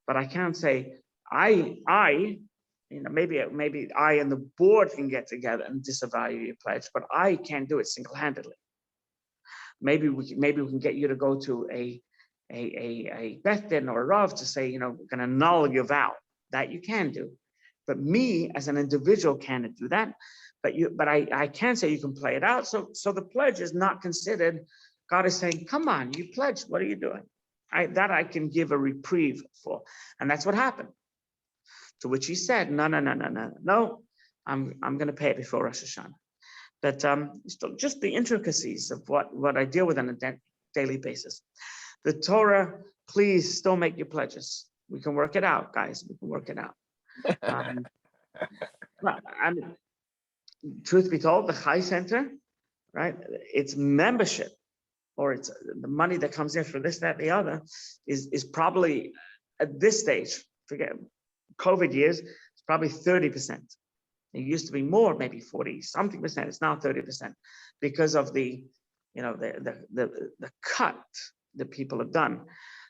but I can't say maybe I and the board can get together and disavow your pledge, but I can't do it single-handedly. Maybe we can get you to go to a Beth Din or a Rav to say, we're going to annul your vow. That you can do. But me as an individual can't do that. But I can say you can play it out. So the pledge is not considered. God is saying, come on, you pledged. What are you doing? That I can give a reprieve for. And that's what happened. To which he said, no, I'm going to pay it before Rosh Hashanah. But just the intricacies of what I deal with on a daily basis. The Torah, please still make your pledges. We can work it out, guys. We can work it out. Truth be told, the Chai Center, right? Its membership, or it's the money that comes in for this, that, the other, is probably at this stage, forget COVID years, it's probably 30%. It used to be more, maybe 40 something percent. It's now 30% because of the cut that people have done.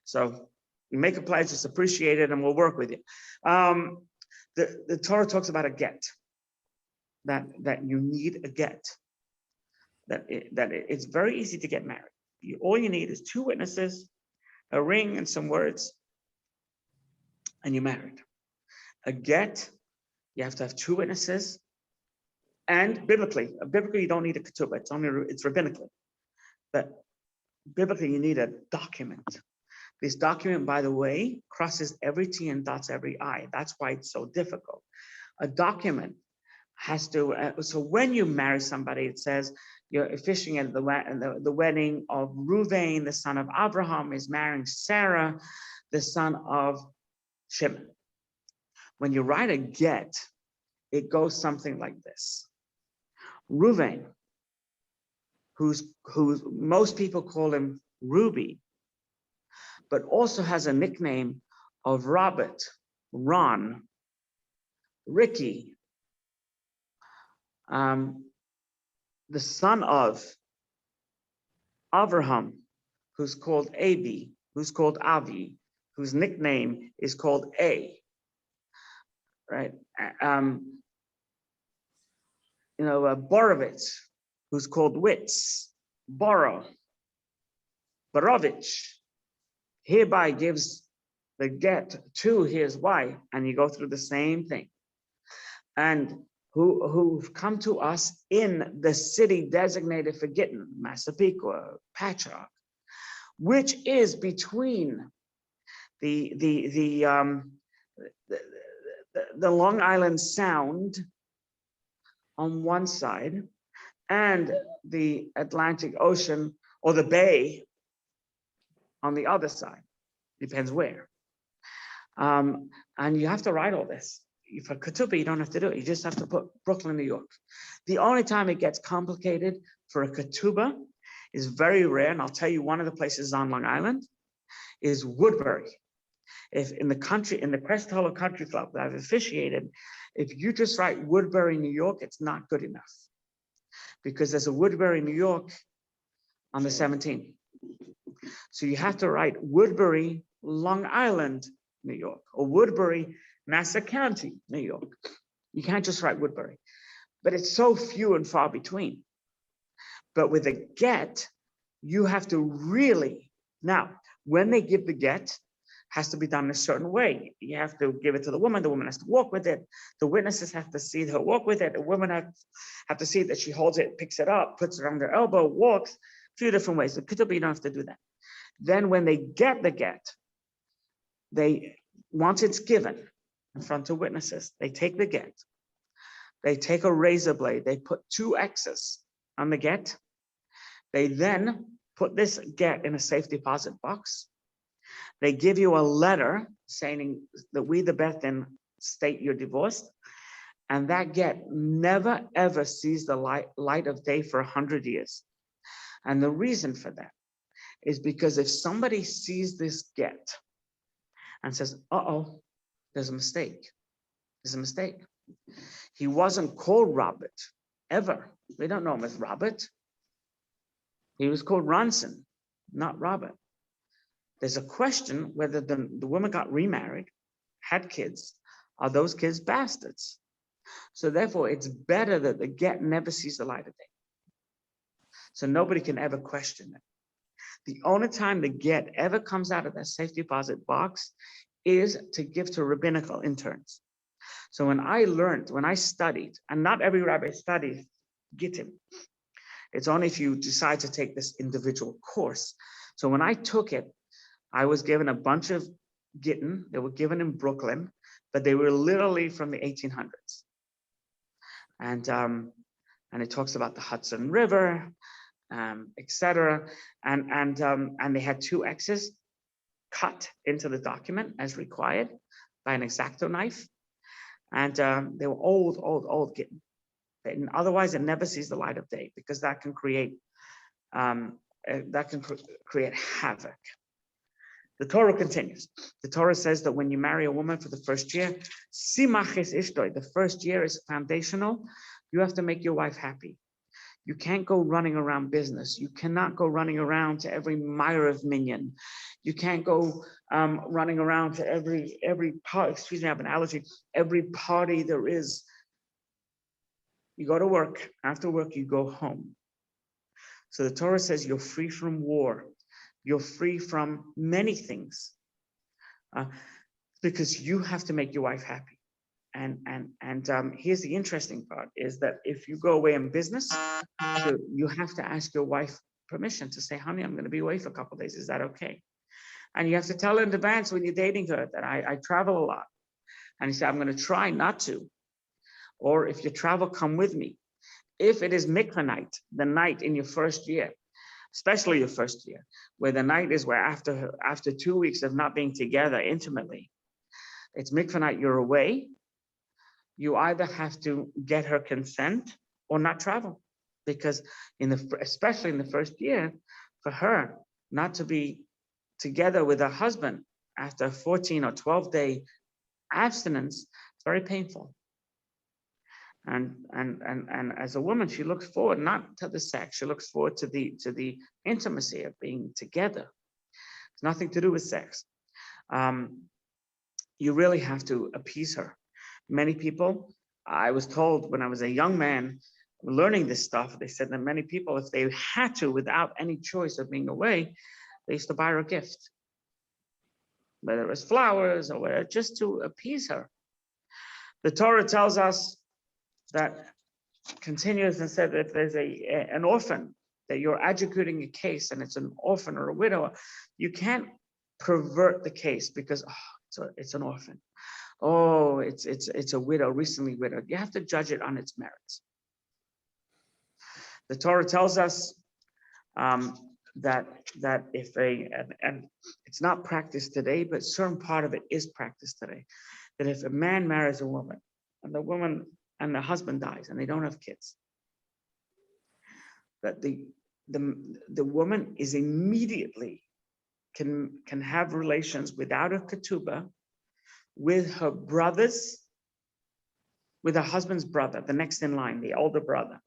So you make a pledge, it's appreciated, and we'll work with you. The Torah talks about a get, that you need a get, that it's very easy to get married. All you need is 2 witnesses, a ring, and some words, and you're married. A get, you have to have 2 witnesses, and biblically you don't need a ketubah. It's rabbinically, but biblically you need a document. This document, by the way, crosses every T and dots every I. That's why it's so difficult. A document has to. So when you marry somebody, it says you're officiating at the wedding of Reuven, the son of Abraham, is marrying Sarah, the son of Shimon. When you write a get, it goes something like this. Reuven, who's most people call him Ruby, but also has a nickname of Robert, Ron, Ricky, the son of Avraham, who's called Abi, who's called Avi, whose nickname is called A, right? Borovitz, who's called Witz, Borovich, hereby gives the get to his wife, and you go through the same thing. And who've come to us in the city designated for Gittin, Massapequa, Patchogue, which is between the Long Island Sound on one side and the Atlantic Ocean or the bay on the other side, depends where. And you have to write all this. For ketubah, you don't have to do it. You just have to put Brooklyn, New York. The only time it gets complicated for a ketubah is very rare, and I'll tell you one of the places on Long Island is Woodbury. If in the country, in the Crest Hollow Country Club that I've officiated, if you just write Woodbury, New York, it's not good enough. Because there's a Woodbury, New York on the 17th. So you have to write Woodbury, Long Island, New York, or Woodbury, Nassau County, New York. You can't just write Woodbury. But it's so few and far between. But with a get, you have to really, now, when they give the get, has to be done a certain way. You have to give it to the woman has to walk with it. The witnesses have to see her walk with it. The woman have to see that she holds it, picks it up, puts it on her elbow, walks, a few different ways. The ketubah, you don't have to do that. Then when they get the get, once it's given in front of witnesses, they take the get, they take a razor blade, they put 2 X's on the get. They then put this get in a safe deposit box. They give you a letter saying that we, the Beth Din, state you're divorced. And that get never, ever sees the light of day for 100 years. And the reason for that is because if somebody sees this get and says, uh-oh, there's a mistake. There's a mistake. He wasn't called Robert, ever. We don't know him as Robert. He was called Ronson, not Robert. There's a question whether the woman got remarried, had kids. Are those kids bastards? So therefore, it's better that the get never sees the light of day. So nobody can ever question it. The only time the get ever comes out of that safe deposit box is to give to rabbinical interns. So when I studied, and not every rabbi studies Gittin. It's only if you decide to take this individual course. So when I took it, I was given a bunch of Gittin. They were given in Brooklyn, but they were literally from the 1800s. And it talks about the Hudson River, etc. And they had 2 X's cut into the document as required by an X-Acto knife. And they were old Gittin. Otherwise, it never sees the light of day because that can create havoc. The Torah continues. The Torah says that when you marry a woman for the first year, simach es ishtoi, the first year is foundational. You have to make your wife happy. You can't go running around business. You cannot go running around to every Myrav minion. You can't go running around to every party. Excuse me, I have an allergy. Every party there is. You go to work. After work, you go home. So the Torah says you're free from war. You're free from many things because you have to make your wife happy. And here's the interesting part is that if you go away in business, you have to ask your wife permission to say, honey, I'm going to be away for a couple of days. Is that okay? And you have to tell her in advance when you're dating her that I travel a lot. And you say, I'm going to try not to. Or if you travel, come with me. If it is mikvah night, the night in your first year, especially your first year, where the night is where after 2 weeks of not being together intimately, it's mikvah night, you're away. You either have to get her consent or not travel, because especially in the first year, for her not to be together with her husband after a 14 or 12-day abstinence, it's very painful. And as a woman, she looks forward not to the sex, she looks forward to the intimacy of being together. It's nothing to do with sex. You really have to appease her. Many people, I was told when I was a young man learning this stuff, they said that many people, if they had to, without any choice of being away, they used to buy her a gift, whether it was flowers or whatever, just to appease her. The Torah tells us that continues and said that if there's an orphan, that you're adjudicating a case and it's an orphan or a widow, you can't pervert the case because it's an orphan. Oh, it's a widow, recently widowed. You have to judge it on its merits. The Torah tells us that if and it's not practiced today, but certain part of it is practiced today, that if a man marries a woman and the woman and the husband dies and they don't have kids, that the woman is immediately can have relations without a ketubah with her brothers, with her husband's brother, the next in line, the older brother.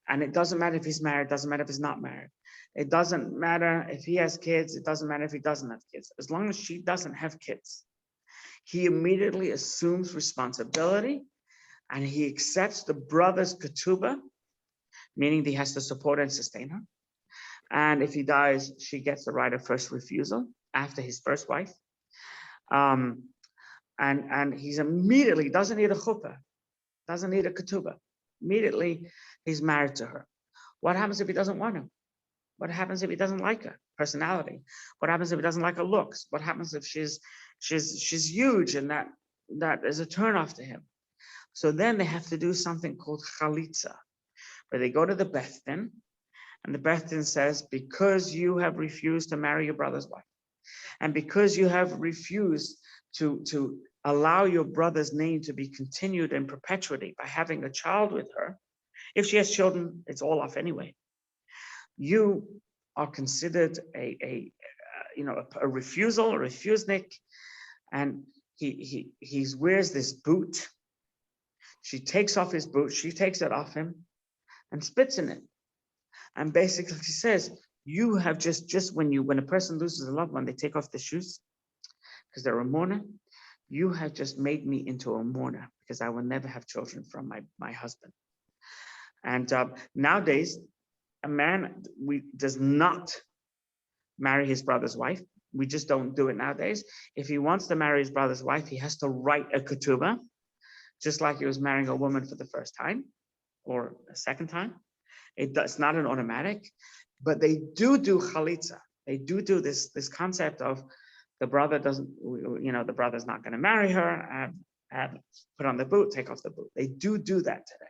And it doesn't matter if he's married, doesn't matter if he's not married. It doesn't matter if he has kids, it doesn't matter if he doesn't have kids. As long as she doesn't have kids, he immediately assumes responsibility and he accepts the brother's ketubah, meaning he has to support and sustain her. And if he dies, she gets the right of first refusal after his first wife. And he's immediately, doesn't need a chuppah, doesn't need a ketubah. Immediately, he's married to her. What happens if he doesn't want her? What happens if he doesn't like her personality? What happens if he doesn't like her looks? What happens if she's huge and that is a turnoff to him? So then they have to do something called chalitza, where they go to the Beth Din, and the Beth Din says, because you have refused to marry your brother's wife, and because you have refused to allow your brother's name to be continued in perpetuity by having a child with her, if she has children, it's all off anyway. You are considered a refusal, a refusnik, and he wears this boot. She takes off his boot, she takes it off him and spits in it. And basically she says, you have just when a person loses a loved one, they take off the shoes because they're a mourner. You have just made me into a mourner because I will never have children from my husband. And nowadays, a man does not marry his brother's wife. We just don't do it nowadays. If he wants to marry his brother's wife, he has to write a ketubah, just like he was marrying a woman for the first time or a second time. It's not an automatic, but they do chalitza. They do this concept of the brother the brother's not going to marry her and put on the boot, take off the boot. They do that today.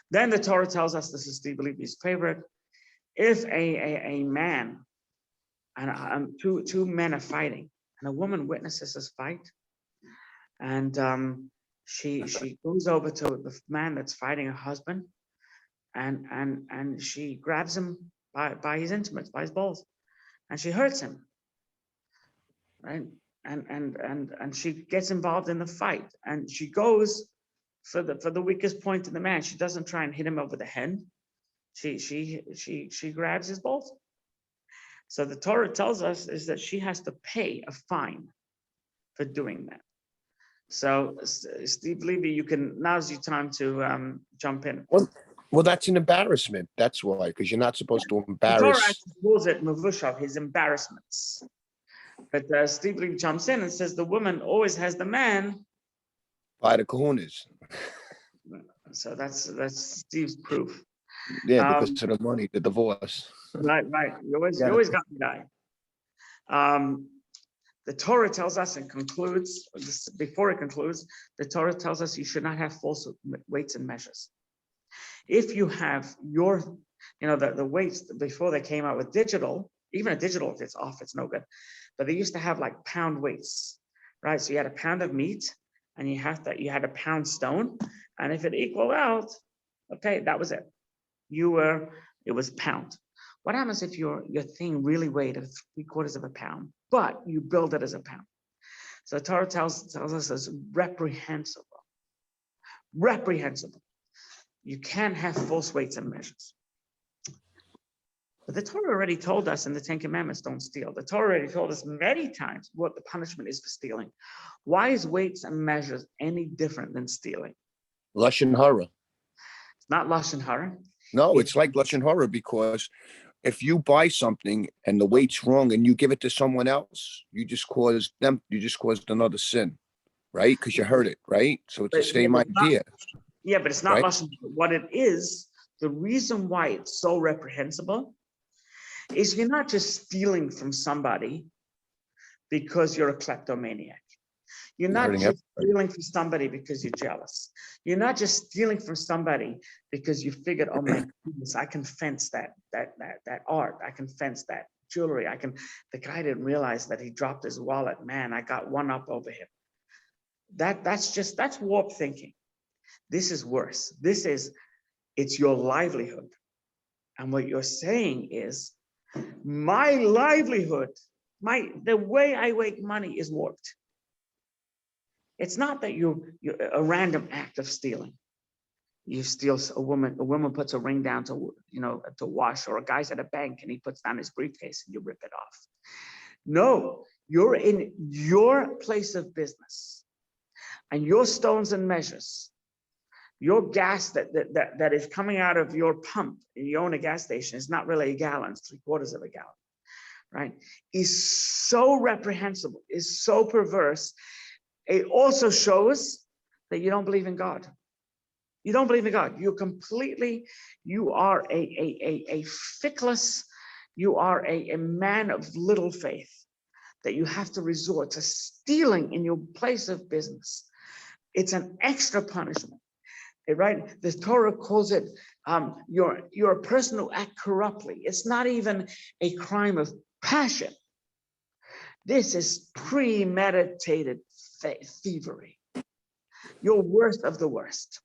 Then the Torah tells us, this is Steve Levy's favorite, if a man and two men are fighting and a woman witnesses this fight, and she goes over to the man that's fighting her husband, and she grabs him by his intimates, by his balls, and she hurts him, right? And she gets involved in the fight, and she goes for the weakest point in the man. She doesn't try and hit him over the head. She grabs his balls. So the Torah tells us is that she has to pay a fine for doing that. So Steve Levy, now's your time to jump in. Well, that's an embarrassment. That's why, because you're not supposed to The Torah embarrass. actually calls it mavushav, his embarrassments. But Steve Levy jumps in and says the woman always has the man By the kahunas. So that's Steve's proof. Yeah, because of the money, the divorce. Right. You always got the guy. The Torah tells us and concludes, before it concludes, the Torah tells us you should not have false weights and measures. If you have the weights before they came out with digital, even a digital, if it's off, it's no good. But they used to have like pound weights, right? So you had a pound of meat and you had a pound stone. And if it equaled out, okay, that was it. It was pound. What happens if your thing really weighed 3/4 of a pound, but you build it as a pound? So Torah tells us it's reprehensible. Reprehensible. You can't have false weights and measures. But the Torah already told us in the Ten Commandments, don't steal. The Torah already told us many times what the punishment is for stealing. Why is weights and measures any different than stealing? Lashon hara. It's not lashon hara. No, it's like lashon hara, because if you buy something and the weight's wrong and you give it to someone else, you just caused another sin. right? Because you heard it, right? So it's the But, same but it's not- idea, yeah, but it's not right? lashon hara. What it is, the reason why it's so reprehensible is you're not just stealing from somebody because you're a kleptomaniac. You're You're not hurting just everybody. stealing from somebody because you're jealous. You're not just stealing from somebody because you figured, oh my goodness, I can fence that art. I can fence that jewelry. The guy didn't realize that he dropped his wallet. Man, I got one up over him. That's warped thinking. This is worse. It's your livelihood. And what you're saying is, my livelihood, the way I make money is warped. It's not that you're a random act of stealing. You steal a woman puts a ring down to wash, or a guy's at a bank and he puts down his briefcase and you rip it off. No, you're in your place of business and your stones and measures, your gas that is coming out of your pump, and you own a gas station, it's not really a gallon, it's 3/4 of a gallon, right? Is so reprehensible, is so perverse. It also shows that you don't believe in God. You don't believe in God. You are a fickless, you are a man of little faith, that you have to resort to stealing in your place of business. It's an extra punishment, right? The Torah calls it, you're a person who acts corruptly. It's not even a crime of passion. This is premeditated thievery. You're worst of the worst.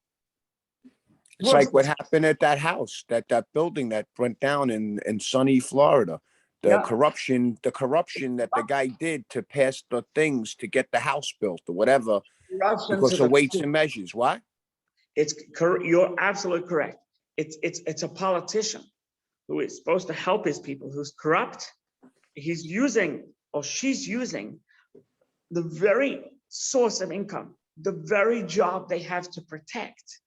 It's like what happened at that house, that building that went down in sunny Florida. The corruption that the guy did to pass the things to get the house built or whatever, because of weights and measures. What? You're absolutely correct. It's a politician who is supposed to help his people, who's corrupt. He's using, or she's using, the very source of income, the very job they have to protect.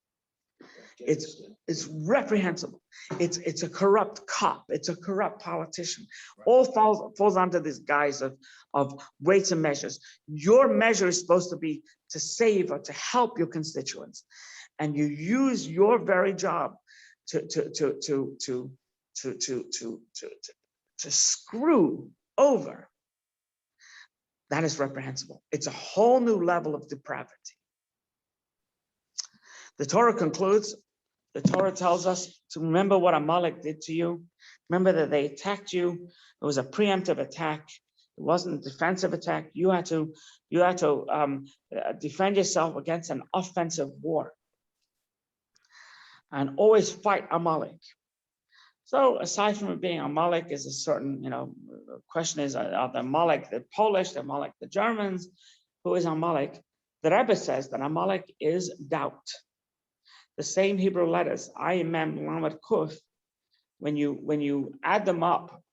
It's reprehensible. It's a corrupt cop. It's a corrupt politician. All falls under this guise of weights and measures. Your measure is supposed to be to save or to help your constituents, and you use your very job to screw over. That is reprehensible. It's a whole new level of depravity. The Torah concludes. The Torah tells us to remember what Amalek did to you. Remember that they attacked you. It was a preemptive attack. It wasn't a defensive attack. You had to defend yourself against an offensive war. And always fight Amalek. So aside from it being Amalek, is a certain, the question is, are the Amalek the Polish, the Amalek the Germans? Who is Amalek? The Rebbe says that Amalek is doubt. The same Hebrew letters, Ayin Mem Lamed Kuf, when you add them up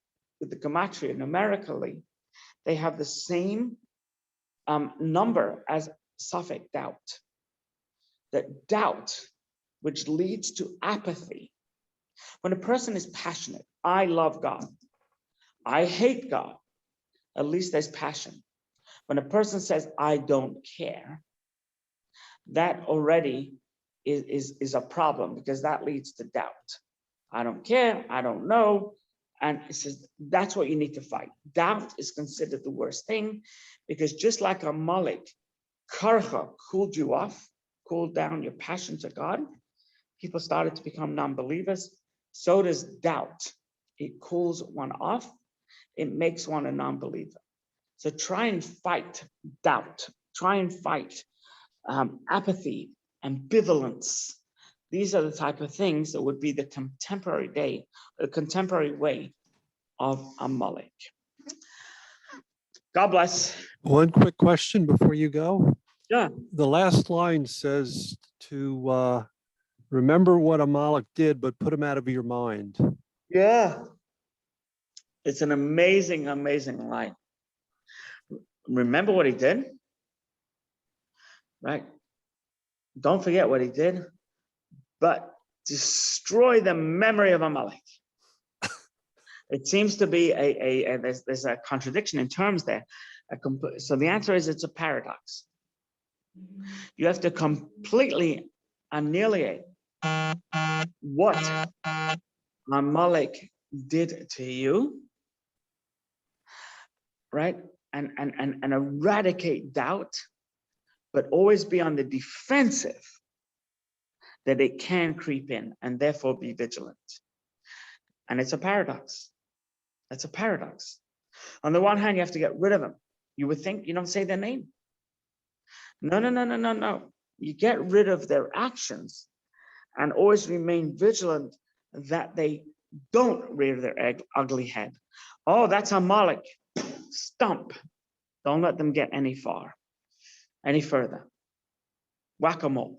with the gematria numerically, they have the same number as suffix doubt. That doubt, which leads to apathy. When a person is passionate, I love God, I hate God, at least there's passion. When a person says, I don't care, that already is a problem, because that leads to doubt. I don't care, I don't know. And it says that's what you need to fight. Doubt is considered the worst thing, because just like Amalek, karcha cooled you off, cooled down your passion to God, people started to become non-believers. So does doubt. It cools one off, it makes one a non-believer. So try and fight doubt, try and fight apathy, ambivalence. These are the type of things that would be the contemporary way of Amalek. God bless. One quick question before you go. Yeah. The last line says to remember what Amalek did, but put him out of your mind. Yeah. It's an amazing, amazing line. Remember what he did, right? Don't forget what he did, but destroy the memory of Amalek. It seems to be there's a contradiction in terms there. So the answer is it's a paradox. You have to completely annihilate what Amalek did to you, right? And eradicate doubt, but always be on the defensive that it can creep in, and therefore be vigilant. And it's a paradox. That's a paradox. On the one hand, you have to get rid of them. You would think you don't say their name. No. You get rid of their actions and always remain vigilant that they don't rear their ugly head. Oh, that's Amalek. Stump. Don't let them get any further. Whack-a-mole.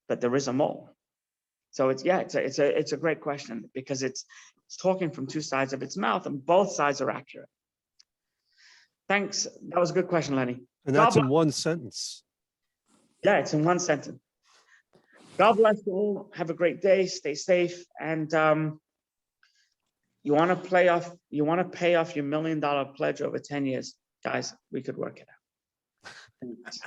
But there is a mole. So it's a great question, because it's talking from two sides of its mouth, and both sides are accurate. Thanks. That was a good question, Lenny. And that's in one sentence. Yeah, it's in one sentence. God bless you all. Have a great day. Stay safe. And you want to pay off your $1 million pledge over 10 years, guys, we could work it out. Thanks.